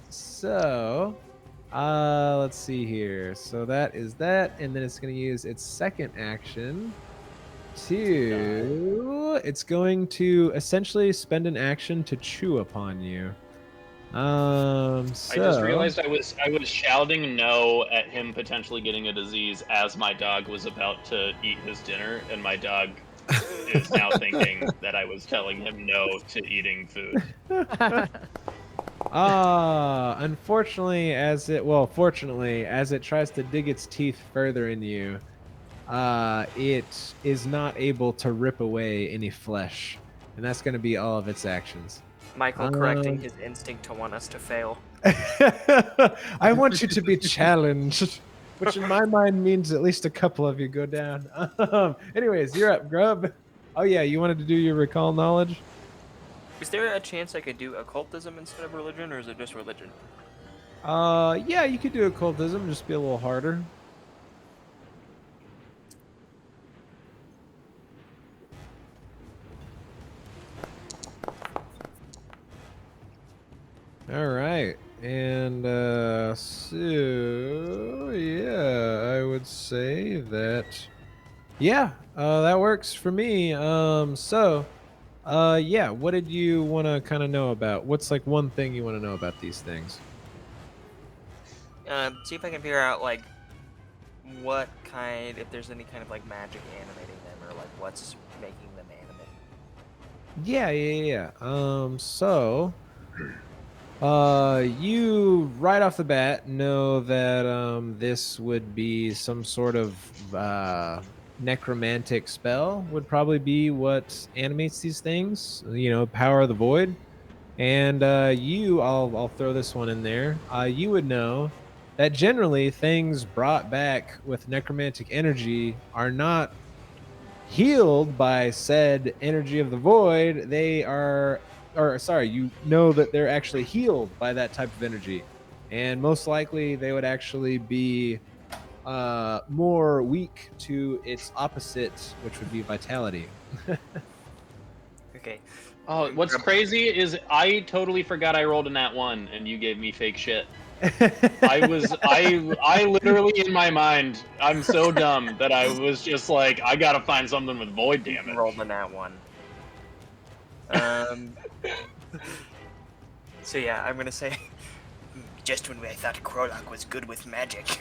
let's see here. So that is that, and then it's going to use its second action to... It's going to essentially spend an action to chew upon you. I just realized I was shouting no at him potentially getting a disease as my dog was about to eat his dinner, and my dog is now thinking that I was telling him no to eating food. Unfortunately, fortunately, as it tries to dig its teeth further in you, it is not able to rip away any flesh, and that's going to be all of its actions. Michael correcting his instinct to want us to fail. I want you to be challenged, which in my mind means at least a couple of you go down. Anyways, you're up, Grub. Oh yeah, you wanted to do your recall knowledge? Is there a chance I could do occultism instead of religion, or is it just religion? Yeah, you could do occultism, just be a little harder. All right. And so yeah, I would say that that works for me. Yeah, what did you want to kind of know about? What's like one thing you want to know about these things? See if I can figure out like what kind, if there's any kind of like magic animating them, or like what's making them animate. Yeah. You right off the bat know that this would be some sort of necromantic spell would probably be what animates these things. You know, power of the void. And I'll throw this one in there. You would know that generally things brought back with necromantic energy are not healed by said energy of the void. They are, or sorry, you know that they're actually healed by that type of energy. And most likely they would actually be more weak to its opposite, which would be vitality. Okay. Oh, what's crazy is I totally forgot I rolled in that one, and you gave me fake shit. I literally in my mind, I'm so dumb that I was just like, I gotta find something with void damage. Rolled in that one. So yeah, I'm gonna say, just when I thought Krolak was good with magic.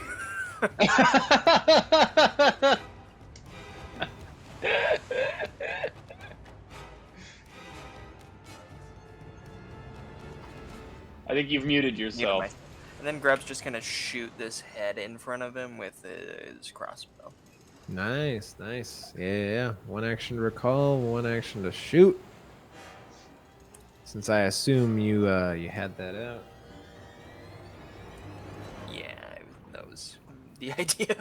I think you've muted yourself. And then Grub's just gonna shoot this head in front of him with his crossbow. Nice. Yeah. One action to recall, one action to shoot. Since I assume you had that out. Yeah, that was the idea.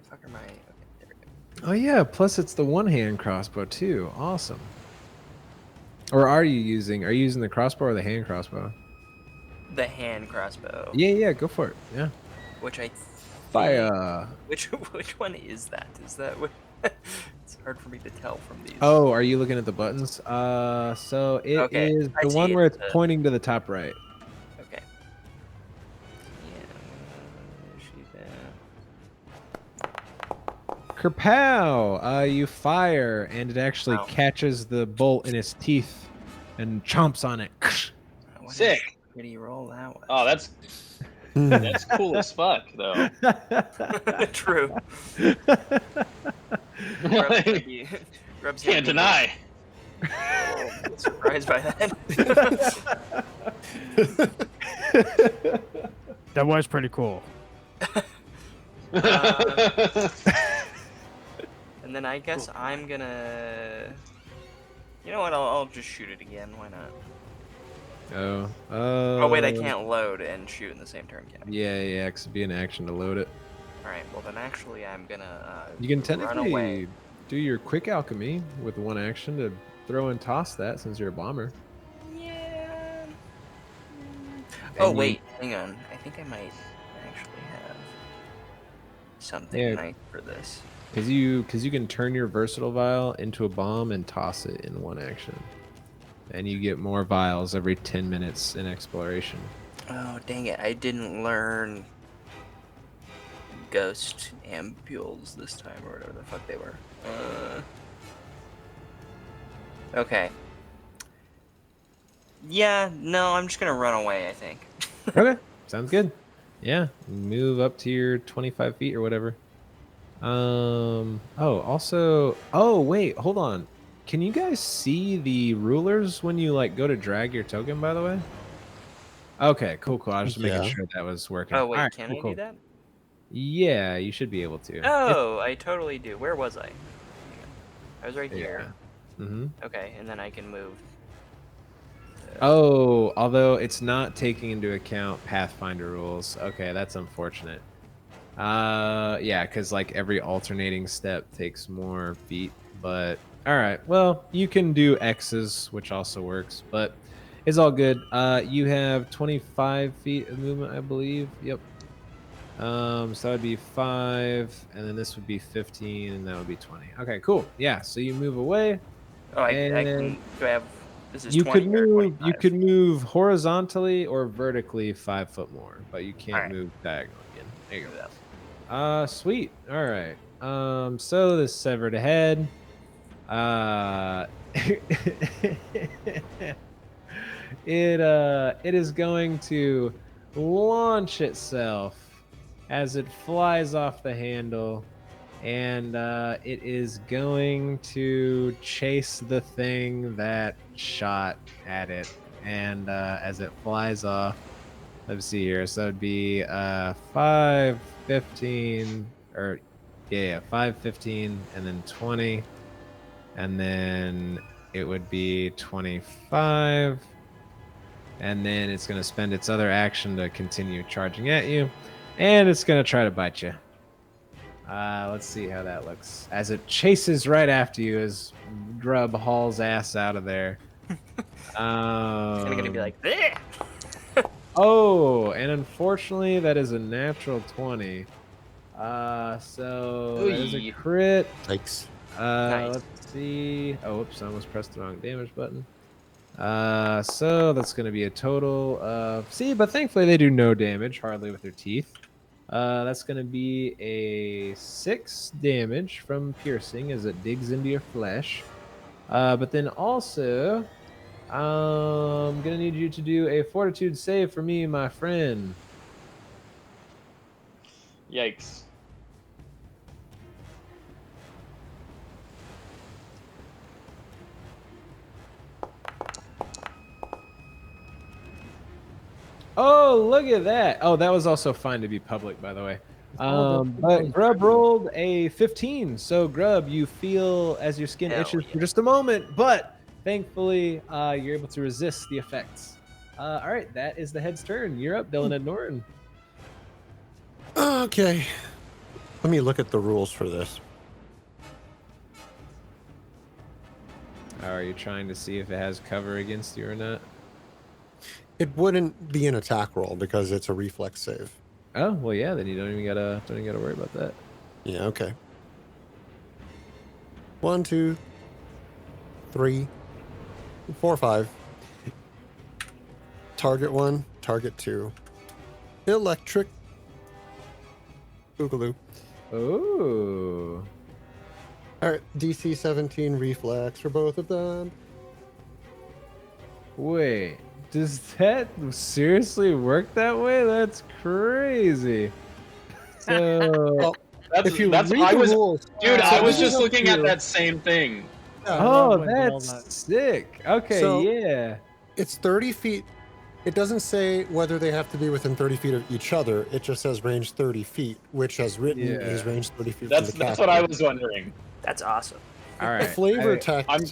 Fuck am I? Okay, there we go. Oh yeah, plus it's the one-hand crossbow too. Awesome. Or are you using the crossbow or the hand crossbow? The hand crossbow. Yeah, go for it. Yeah. Which I Fire. Which one is that? Is that what? It's hard for me to tell from these. Oh, are you looking at the buttons? So it Okay, is I the see one it. where it's pointing to the top right. Okay. Yeah. Kerpow! You fire, and it actually Ow. catches the bolt in its teeth and chomps on it. Sick. Where do you roll that one? Oh, that's cool as fuck, though. True. Grub's Can't deny. Surprised by that. That was pretty cool. And then I guess I'm gonna. You know what? I'll just shoot it again. Why not? Oh wait, I can't load and shoot in the same turn, can I? Yeah, because it'd be an action to load it. All right. Well, then actually, I'm gonna. You can run away. technically do your quick alchemy with one action to throw and toss that since you're a bomber. Yeah. And Oh you- wait, hang on. I think I might actually have something nice for this. Because you can turn your versatile vial into a bomb and toss it in one action. And you get more vials every 10 minutes in exploration. Oh dang it! I didn't learn ghost ampules this time, or whatever the fuck they were. Okay. Yeah, no, I'm just gonna run away, I think. Okay, sounds good. Yeah, move up to your 25 feet or whatever. Oh, wait, hold on. Can you guys see the rulers when you like go to drag your token, by the way? Okay, cool. I was just making sure that was working. Oh wait, Alright, can I cool. do that? Yeah, you should be able to. Oh, I totally do. Where was I? I was right here. Mm-hmm. Okay, and then I can move. Oh, although it's not taking into account Pathfinder rules. Okay, that's unfortunate. Yeah, because like every alternating step takes more feet. But all right, well, you can do X's, which also works, but it's all good. You have 25 feet of movement, I believe. Yep. So that would be 5, and then this would be 15, and that would be 20. Okay, cool. Yeah, so you move away. Oh, I and can. Do I have This is You 20 could or move. You 25. could move horizontally or vertically 5 foot more, but you can't Alright. move diagonally again. There you Do go. that. Sweet. All right. So this severed head. It is going to launch itself as it flies off the handle, and it is going to chase the thing that shot at it. And as it flies off, let's see here. So it'd be 5, 15, or yeah, 5, 15, and then 20, and then it would be 25. And then it's going to spend its other action to continue charging at you. And it's going to try to bite you. Let's see how that looks. As it chases right after you as Grub hauls ass out of there. It's going to be like, "Bleh!" Oh, and unfortunately, that is a natural 20. So that is a Oy. crit. Yikes. Nice. Let's see. Oh, oops, I almost pressed the wrong damage button. So that's going to be a total of... See, but thankfully they do no damage, hardly with their teeth. That's going to be a 6 damage from piercing as it digs into your flesh. But then also, I'm going to need you to do a fortitude save for me, my friend. Yikes. Oh, look at that. Oh, that was also fine to be public, by the way. But Grub rolled a 15. So, Grub, you feel as your skin Hell itches yeah. for just a moment, but thankfully, you're able to resist the effects. All right, that is the head's turn. You're up, Dylan and Norton. Okay. Let me look at the rules for this. Are you trying to see if it has cover against you or not? It wouldn't be an attack roll because it's a reflex save. Oh, well, yeah, then you don't even gotta worry about that. Yeah, okay. 1, 2, 3, 4, 5. Target 1, target 2. Electric. Boogaloo. Oh. All right, DC 17 reflex for both of them. Wait, does that seriously work that way? That's crazy. So, Well, That's, if you that's read I the was, rules, dude. so I was this is just up looking to at you. that same thing. oh, went through all that's sick. Okay, So- yeah. It's 30 feet. It doesn't say whether they have to be within 30 feet of each other. It just says range 30 feet, which has written is Yeah. range 30 feet That's from the that's what I caster. was wondering. That's awesome. All The right. flavor text. I'm is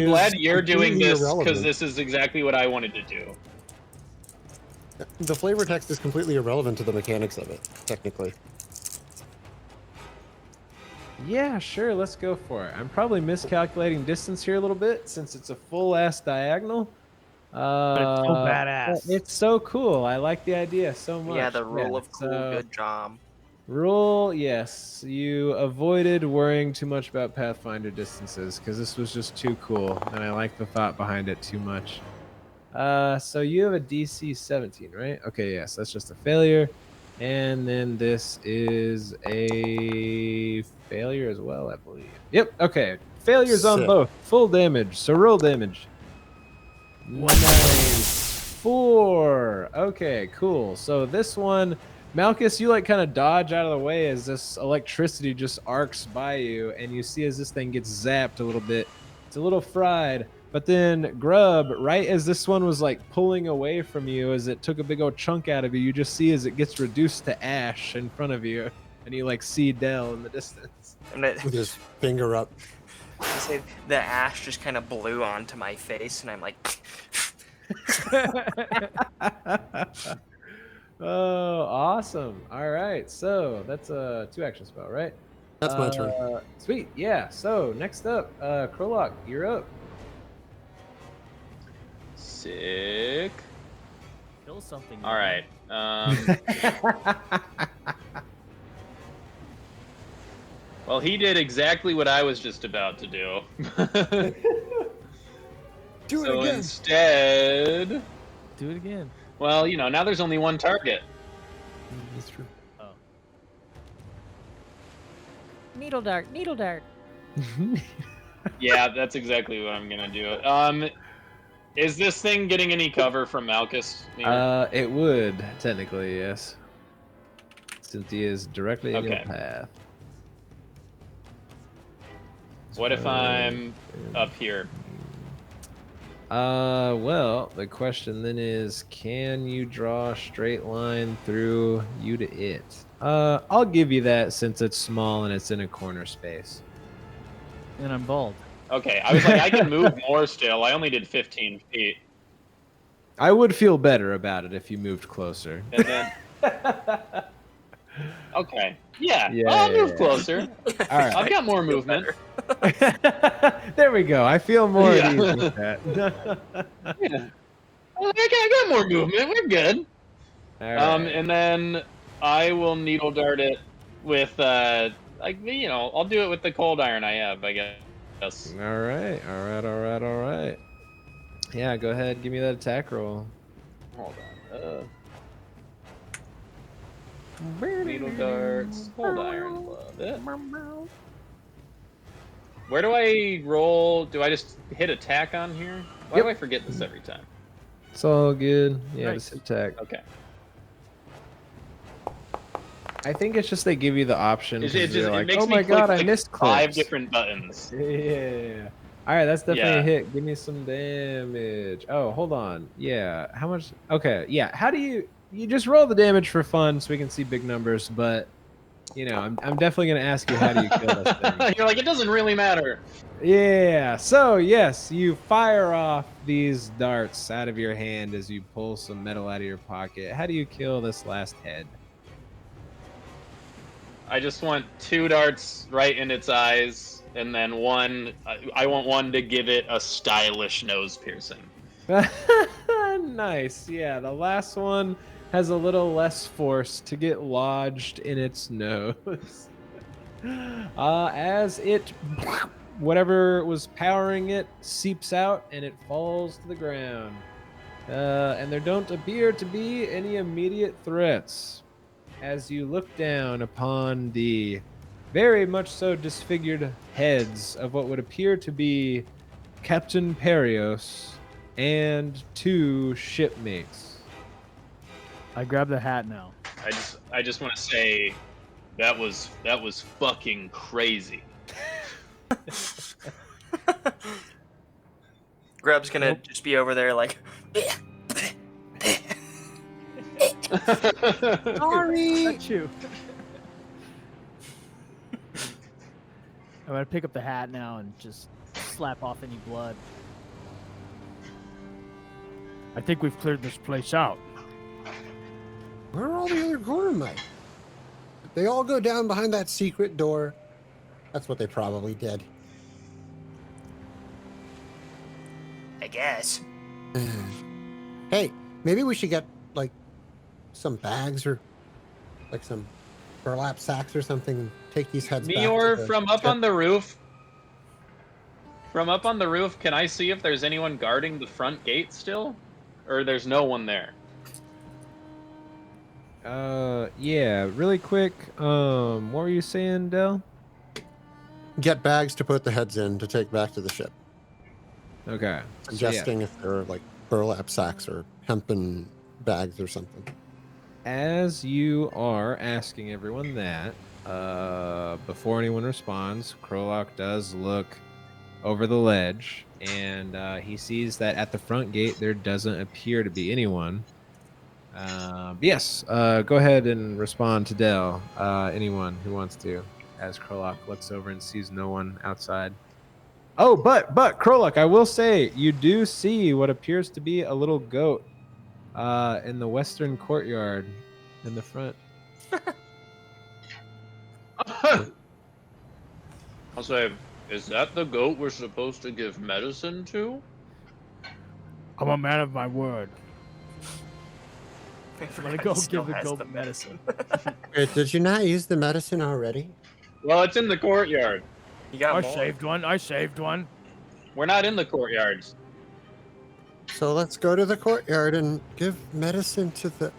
glad you're doing completely this because irrelevant. this is exactly what I wanted to do. The flavor text is completely irrelevant to the mechanics of it, technically. Yeah, sure. Let's go for it. I'm probably miscalculating distance here a little bit since it's a full ass diagonal. But it's so badass. It's so cool. I like the idea so much. Yeah, the rule of cool. so- Good job. Rule, yes. You avoided worrying too much about Pathfinder distances because this was just too cool, and I like the thought behind it too much. So you have a DC 17, right? Okay, yes, that's just a failure. And then this is a failure as well, I believe. Yep, okay. Failures on Sick. both. Full damage. So roll damage. Nice. 4. Okay, cool. So this one, Malchus, you like kind of dodge out of the way as this electricity just arcs by you, and you see as this thing gets zapped a little bit. It's a little fried. But then Grub, right as this one was like pulling away from you, as it took a big old chunk out of you, you just see as it gets reduced to ash in front of you, and you like see Dell in the distance. And it, With his finger up. I say the ash just kind of blew onto my face, and I'm like, Oh, awesome. All right. So that's a 2-action spell, right? That's my turn. Sweet. Yeah. So next up, Krolok, you're up. Sick. Kill something. All right. Well, he did exactly what I was just about to do. Do it So again. instead, Do it again. well, now there's only one target. That's true. Needle dart. Needle dart. Yeah, that's exactly what I'm gonna do. Is this thing getting any cover from Malchus? It would technically, yes, since he is directly in your Okay. path. What if I'm up here? Well, the question then is, can you draw a straight line through you to it? I'll give you that since it's small and it's in a corner space. And I'm bald. Okay, I was like, I can move more still. I only did 15 feet. I would feel better about it if you moved closer. And then... Okay. Yeah, Yeah, I'll yeah, move yeah. closer. All right. I've got more movement. There we go. I feel more Yeah. at ease with that. Yeah. I got more movement. We're good. All right. And then I will needle dart it with, I'll do it with the cold iron I have, I guess. All right. Yeah, go ahead. Give me that attack roll. Hold on. Needle darts, cold iron glove. Where do I roll? Do I just hit attack on here? Why do I forget this every time? It's all good. Yeah, Nice. just attack. Okay. I think it's just they give you the option. It 'cause just you're it like, makes oh me my click god, I like missed 5 clips. different buttons. Yeah. All right, that's definitely Yeah. a hit. Give me some damage. Oh, hold on. Yeah. How much? Okay. Yeah. How do you just roll the damage for fun so we can see big numbers? But I'm definitely gonna ask you, how do you kill this thing? You're like, it doesn't really matter. Yeah. So yes, you fire off these darts out of your hand as you pull some metal out of your pocket. How do you kill this last head? I just want 2 darts right in its eyes, and then one. I want one to give it a stylish nose piercing. Nice. Yeah, the last one has a little less force to get lodged in its nose. As it, whatever was powering it, seeps out and it falls to the ground. And there don't appear to be any immediate threats. As you look down upon the very much so disfigured heads of what would appear to be Captain Perios and 2 shipmates. I grab the hat now. I just want to say, that was fucking crazy. Grub's gonna just be over there like, Sorry. Not you. I'm gonna pick up the hat now and just slap off any blood. I think we've cleared this place out. Where are all the other cornermen? They all go down behind that secret door. That's what they probably did. I guess. Hey, maybe we should get like some bags or like some burlap sacks or something and take these heads back. Meyore, to the from up ship. on the roof. From up on the roof, can I see if there's anyone guarding the front gate still? Or there's no one there? Yeah, really quick. What were you saying, Del? Get bags to put the heads in to take back to the ship. Okay. Suggesting if there are like burlap sacks or hempen bags or something. As you are asking everyone that, before anyone responds, Krolok does look over the ledge, and he sees that at the front gate there doesn't appear to be anyone. Yes, go ahead and respond to Del, anyone who wants to, as Krolok looks over and sees no one outside. Oh, but Krolok, I will say, you do see what appears to be a little goat in the western courtyard in the front. I'll say, is that the goat we're supposed to give medicine to? I'm a man of my word. I I'm forgot gonna go he still give the has goat the medicine. Wait, did you not use the medicine already? Well, it's in the courtyard. You got I more. saved one. I saved one. We're not in the courtyards. So let's go to the courtyard and give medicine to the...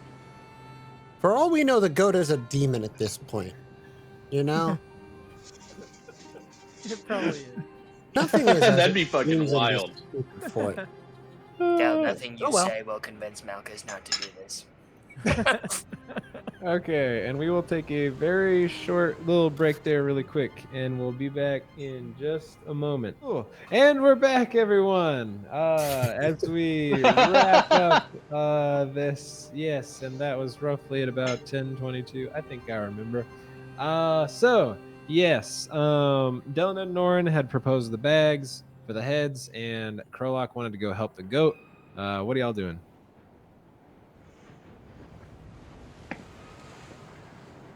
For all we know, the goat is a demon at this point. You know? It probably is. Nothing is as That'd be it fucking seems in this wild. stupid fort. Doubt nothing you oh well. say will convince Malchus not to do this. Okay, and we will take a very short little break there really quick, and we'll be back in just a moment. Cool. And we're back, everyone, as we wrap up this. Yes, and that was roughly at about 10:22. I think I remember. So, yes, Dylan and Norin had proposed the bags for the heads, and Krolok wanted to go help the goat. What are y'all doing?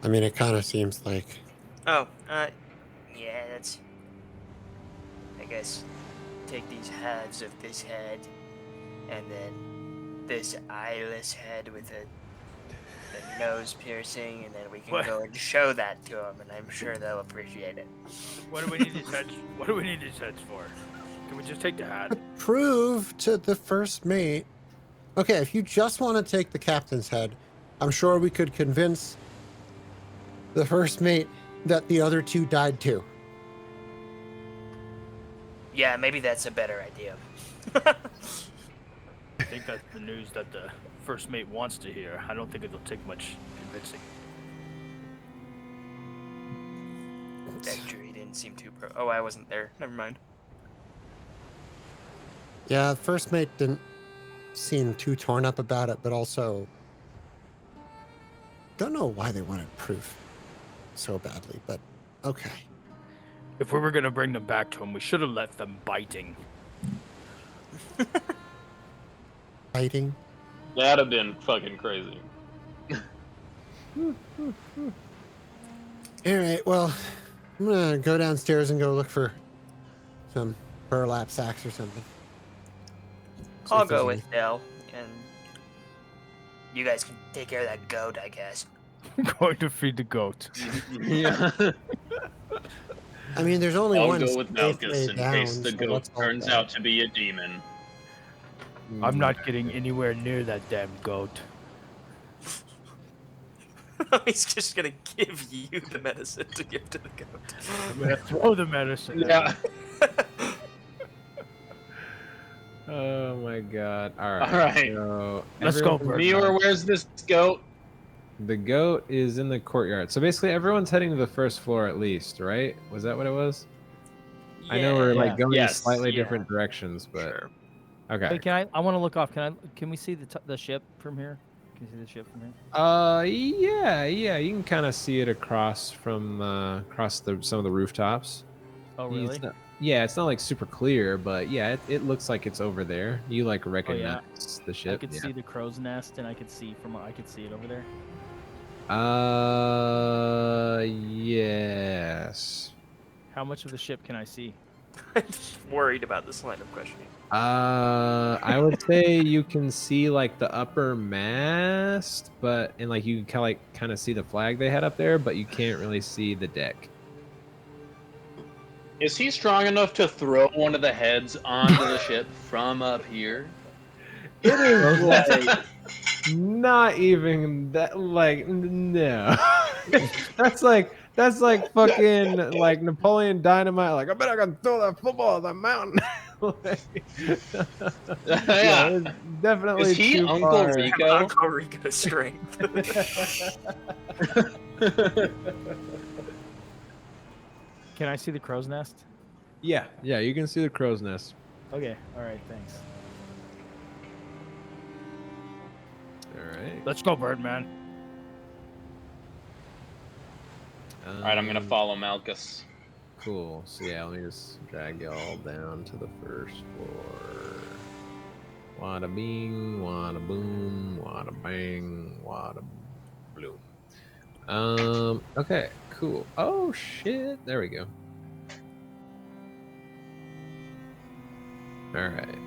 I mean, it kind of seems like... Oh, yeah, that's... I guess take these halves of this head, and then this eyeless head with the nose piercing, and then we can go and show that to them, and I'm sure they'll appreciate it. What do we need these heads? What do we need these heads for? Can we just take the hat? Prove to the first mate... Okay, if you just want to take the captain's head, I'm sure we could convince the first mate that the other two died too. Yeah, maybe that's a better idea. I think that's the news that the first mate wants to hear. I don't think it'll take much convincing. Actually, he didn't seem too pro. Oh, I wasn't there. Never mind. Yeah, first mate didn't seem too torn up about it, but also don't know why they wanted proof so badly, but okay. If we were gonna bring them back to him, we should have left them biting. Fighting. That'd have been fucking crazy. All right, well, I'm gonna go downstairs and go look for some burlap sacks or something. See I'll if there's go any- with Dell, and you guys can take care of that goat, I guess. Going to feed the goat. Yeah. I mean, there's only I'll one go with safe Malchus way in down, case the so goat let's hope turns that- out to be a demon. I'm not getting anywhere near that damn goat. He's just gonna give you the medicine to give to the goat. I'm gonna throw the medicine. at Yeah. him. Oh my god. All right. All right. So Let's go, everyone- Meyore, where's this goat? The goat is in the courtyard. So basically everyone's heading to the first floor at least, right? Was that what it was? I know we're like going Yes, slightly yeah. different directions, but Sure. okay. Wait, I want to look off. Can we see the ship from here? Can you see the ship from here? Yeah, you can kind of see it across from across some of the rooftops. Oh, It's really? not- yeah, it's not like super clear, but yeah, it looks like it's over there. You like recognize the I ship. could Yeah. see the crow's nest, and I could see it over there. Yes. How much of the ship can I see? I'm just worried about this line of questioning. I would say you can see like the upper mast, and like you can kind of see the flag they had up there, but you can't really see the deck. Is he strong enough to throw one of the heads onto the ship from up here? It is like not even that. Like no, that's like fucking like Napoleon Dynamite. Like I bet I can throw that football at the mountain. Like, Yeah. it's definitely. Is he too Uncle far. Rico? Uncle Rico's strength. Can I see the crow's nest? Yeah, you can see the crow's nest. Okay. All right. Thanks. All right. Let's go, Birdman. All right, I'm gonna follow Malchus. Cool. So yeah, let me just drag y'all down to the first floor. Wada bing, wada boom, wada bang, wada bloom. Okay, cool. Oh shit, there we go. All right.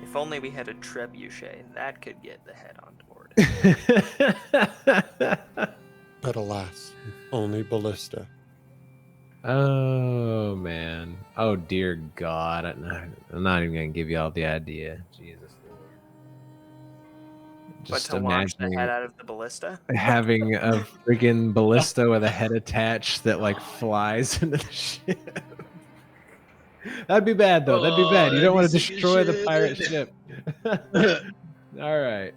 If only we had a trebuchet, that could get the head on board. But alas, only ballista. Oh man. Oh dear God. I'm not even gonna give you all the idea. Jesus Lord. Just to launch the imagining head out of the ballista? having a friggin' ballista with a head attached that like flies into the ship. That'd be bad though. That'd be bad. You don't want to destroy the pirate ship. All right.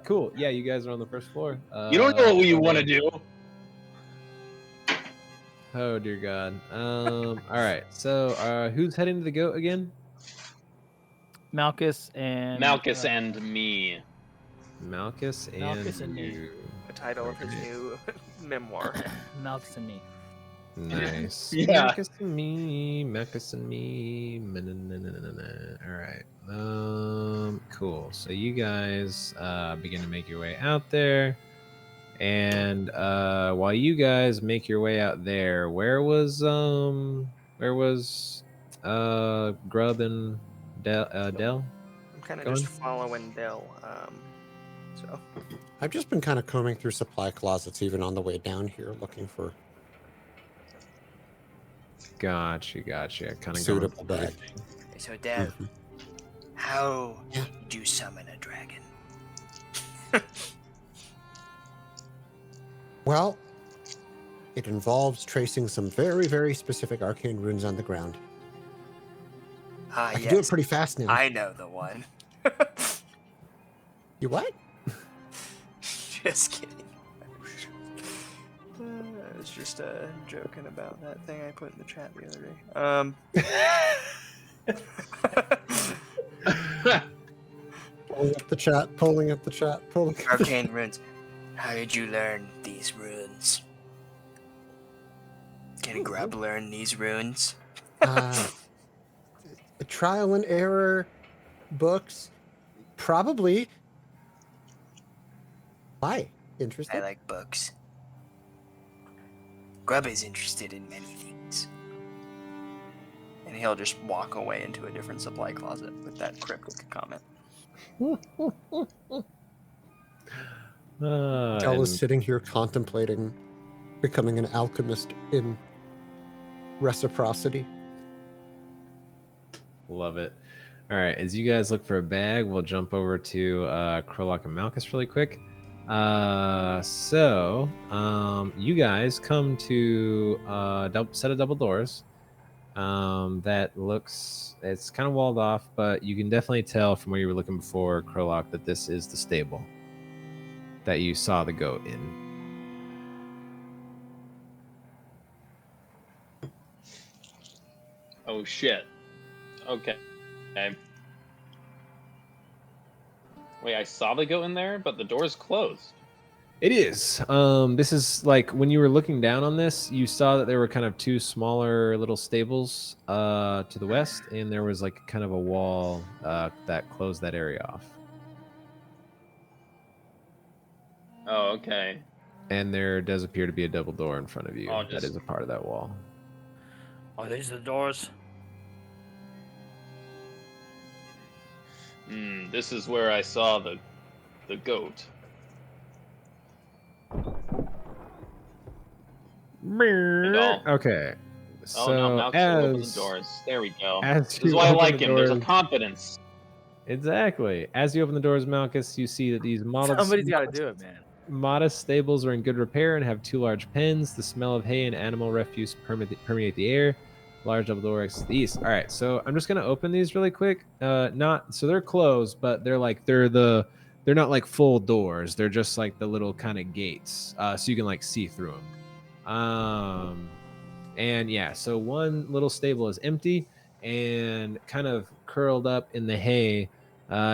Cool. Yeah, you guys are on the first floor. You don't know what we want to do. Oh dear God. All right. So, who's heading to the goat again? Malchus and Malchus and me. Malchus and me. you. The title of his new memoir. Malchus and me. Nice. Yeah. Malchus and me. Malchus and me. All right. Cool. So you guys begin to make your way out there. And while you guys make your way out there, where was Grub and Del? I'm kind of Going? just following Del. So I've just been kind of combing through supply closets, even on the way down here, looking for Gotcha. Kind of suitable bag. so Del, Mhm. how Yeah. did you summon a dragon? Well, it involves tracing some very, very specific arcane runes on the ground. Ah, I can yes. do it pretty fast now. I know the one. You what? Just kidding. I was just joking about that thing I put in the chat the other day. Pulling up the chat, pulling up the chat, pulling up the Arcane runes. How did you learn these runes? Can Grub learn these runes? trial and error books. Probably. Why? Interesting. I like books. Grub is interested in many things. And he'll just walk away into a different supply closet with that cryptic comment. Del is sitting here contemplating becoming an alchemist in reciprocity. Love it. All right, as you guys look for a bag, we'll jump over to Krolok and Malchus really quick. You guys come to a set of double doors that looks, it's kind of walled off, but you can definitely tell from where you were looking before, Krolok, that this is the stable that you saw the goat in. Oh shit. Okay. Wait, I saw the goat in there, but the door's closed. It is. This is like when you were looking down on this, you saw that there were kind of two smaller little stables to the west, and there was like kind of a wall that closed that area off. Oh, okay. And there does appear to be a double door in front of you. Oh, That is a part of that wall. Are these the doors? This is where I saw the goat. Okay. So Oh no, Malchus will open the as doors. There we go. as This is you why I open like the him. There's a doors- confidence. Exactly. As you open the doors, Malchus, you see that these models Somebody's got to do it, man. modest stables are in good repair and have two large pens. The smell of hay and animal refuse permeate the air. Large double door exits the east. All right, so I'm just gonna open these really quick. So they're closed, but they're not like full doors. They're just like the little kind of gates, so you can like see through them. And yeah, so one little stable is empty and kind of curled up in the hay.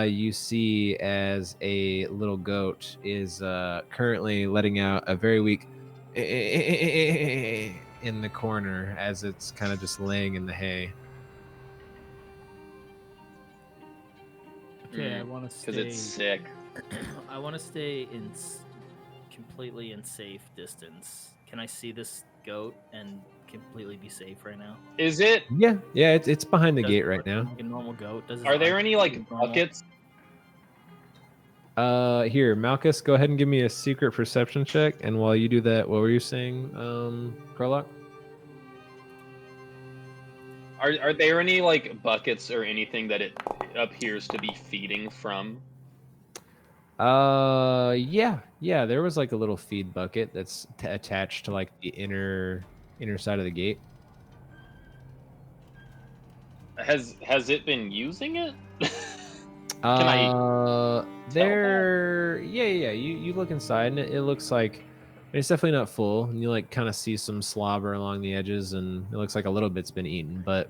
You see as a little goat is currently letting out a very weak in the corner as it's kind of just laying in the hay. Okay, I want to stay. Because it's sick. I want to stay completely in safe distance. Can I see this goat and completely be safe right now? Is it? Yeah, it's behind the Does gate it right look now. like a normal goat? Does its Are there eyes any look like normal? buckets? Here, Malchus, go ahead and give me a secret perception check. And while you do that, what were you saying, Krolok? Are there any like buckets or anything that it appears to be feeding from? Yeah. There was like a little feed bucket that's attached to like the inner side of the gate. Has it been using it? Can I tell there. Yeah. You look inside, and it looks like it's definitely not full, and you like kind of see some slobber along the edges, and it looks like a little bit's been eaten, but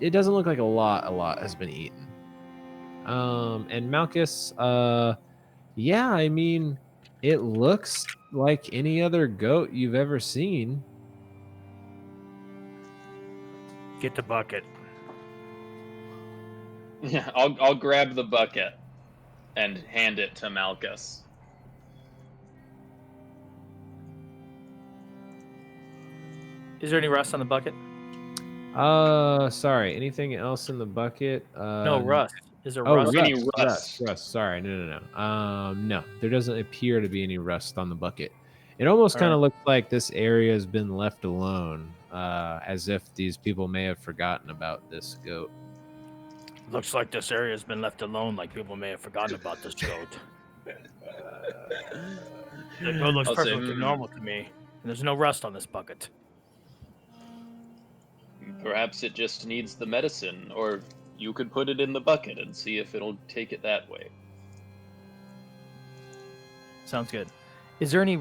it doesn't look like a lot has been eaten. And Malchus, yeah, I mean, it looks like any other goat you've ever seen. Get the bucket. Yeah, I'll grab the bucket and hand it to Malchus. Is there any rust on the bucket? Sorry. Anything else in the bucket? No, rust. Is there Oh, rust? Any rust. Sorry, no. No, there doesn't appear to be any rust on the bucket. It almost kind of looks like this area has been left alone, as if these people may have forgotten about this goat. Looks like this area has been left alone, like people may have forgotten about this goat. The goat looks I'll say, perfectly normal to me, and there's no rust on this bucket. Perhaps it just needs the medicine, or you could put it in the bucket and see if it'll take it that way. Sounds good. Is there any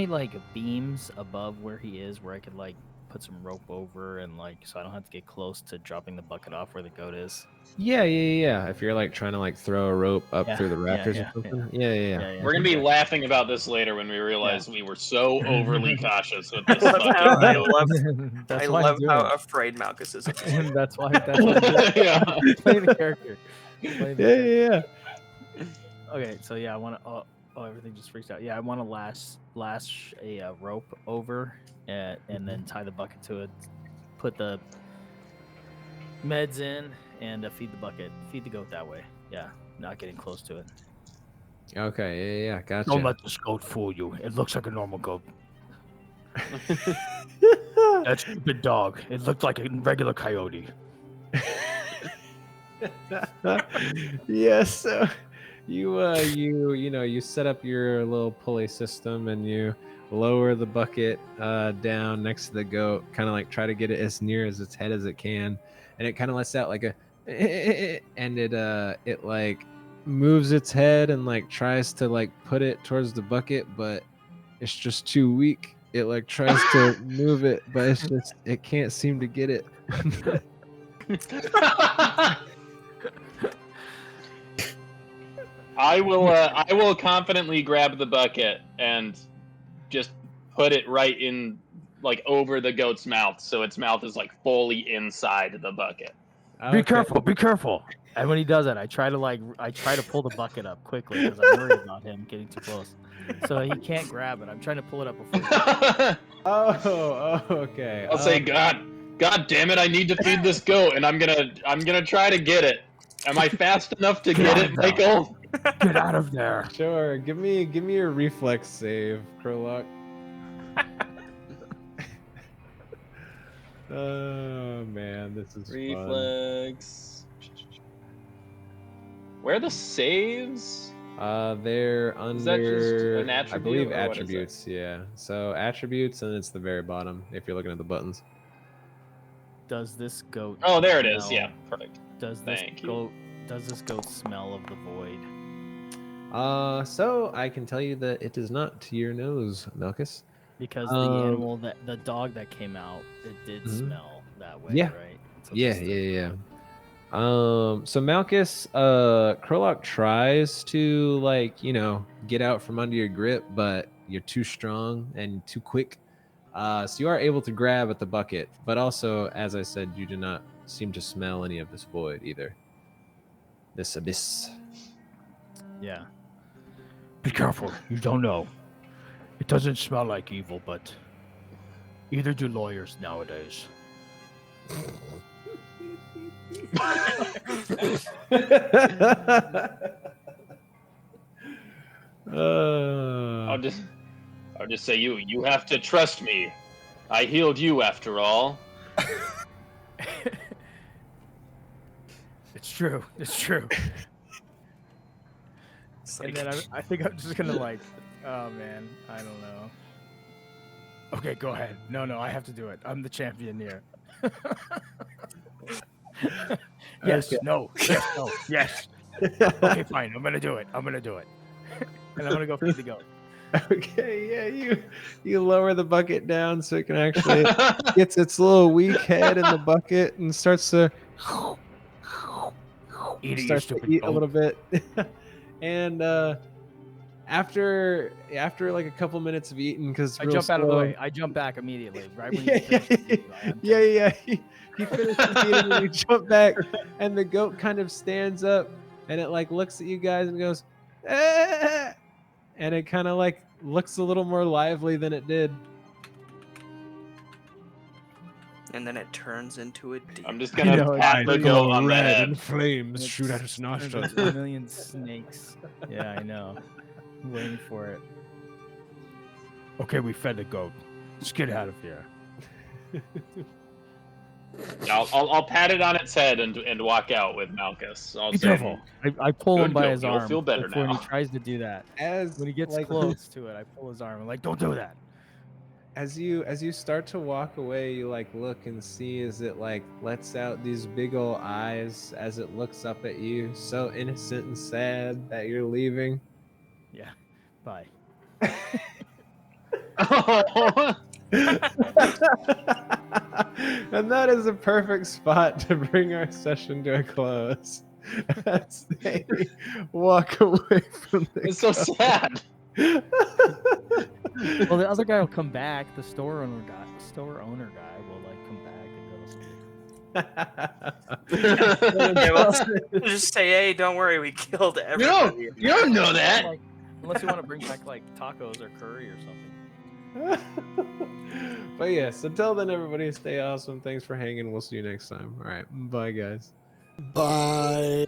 like beams above where he is where I could like put some rope over and like so I don't have to get close to dropping the bucket off where the goat is? Yeah. If you're like trying to like throw a rope up through the rafters or something. Yeah. We're gonna be laughing about this later when we realize we were so overly cautious with this. I That's I why love I'm how doing afraid Malchus is. it. That's why I'm doing it. Yeah. Play the character. Play the character. Yeah. Okay, so yeah, I want to. Oh, everything just freaked out. Yeah, I want to lash a rope over and then tie the bucket to it. Put the meds in and feed the goat that way. Yeah, not getting close to it. Okay. Yeah. Gotcha. Don't let this goat fool you. It looks like a normal goat. That stupid dog. It looked like a regular coyote. Yeah. So you set up your little pulley system and you lower the bucket down next to the goat, kind of like try to get it as near as its head as it can, and it kind of lets out like a and it like moves its head and like tries to like put it towards the bucket, but it's just too weak. It like tries to move it, but it can't seem to get it. I will confidently grab the bucket and just put it right in, like, over the goat's mouth, so its mouth is like fully inside the bucket. Be careful. And when he does that, I try to pull the bucket up quickly because I'm worried about him getting too close. So he can't grab it. I'm trying to pull it up before. Okay. I'll say, God damn it! I need to feed this goat, and I'm gonna try to get it. Am I fast enough to get it, Michael? Get out of there. Sure. Give me a reflex save, Krolok. Oh man, this is Reflex. Where are the saves? They're under. Is that just an attribute, I believe or what is it? attributes. Yeah. So attributes, and it's the very bottom if you're looking at the buttons. Does this goat? Oh, there it is. smell- Yeah, perfect. Does this Thank you. goat? Does this goat smell of the void? So I can tell you that it is not to your nose, Malchus. Because the animal the dog that came out, it did smell that way, Yeah. right? So Yeah. So Malchus, Krolok tries to like, get out from under your grip, but you're too strong and too quick. So you are able to grab at the bucket, but also, as I said, you do not seem to smell any of this void either. This abyss. Yeah. Be careful. You don't know. It doesn't smell like evil, but either do lawyers nowadays. I'll just say you have to trust me. I healed you after all. It's true. And like, then I think I'm just gonna like, oh man, I don't know. Okay, go ahead. No, I have to do it. I'm the champion here. Yes, Okay. no, yes, no, yes. Okay, fine. I'm gonna do it. And I'm gonna go feed the goat. Okay, yeah, you lower the bucket down so it can actually gets its little weak head in the bucket and starts to Eat it, you starts to stupid eat a goat. little bit. And after like a couple minutes of eating, because I jump out of the way. I jump back immediately, right when you Yeah, finish the video. I am yeah. You finish the eating and you jump back, and the goat kind of stands up and it like looks at you guys and goes, "Ah!" And it kind of like looks a little more lively than it did. and then it turns into a deer. I'm just gonna pat the goat on the head. flames shoot out its nostrils. A million snakes. Yeah, I know. I'm waiting for it. Okay, we fed the goat. Let's get out of here. I'll pat it on its head and walk out with Malchus. I'll Be say, careful. I pull him Good by goat, his you'll arm. feel better before now. he tries to do that. When he gets like, close to it, I pull his arm. I'm like, don't do that. As you start to walk away, you like look and see as it like lets out these big old eyes as it looks up at you, so innocent and sad that you're leaving. Yeah. Bye. And that is a perfect spot to bring our session to a close. As they walk away from the It's so sad. Well, the other guy will come back. The store owner guy will like come back and go. Yeah, well, just say, hey, don't worry, we killed everybody. You don't know that. Like, unless you want to bring back like tacos or curry or something. But yes, until then, everybody stay awesome. Thanks for hanging. We'll see you next time. All right. Bye, guys. Bye.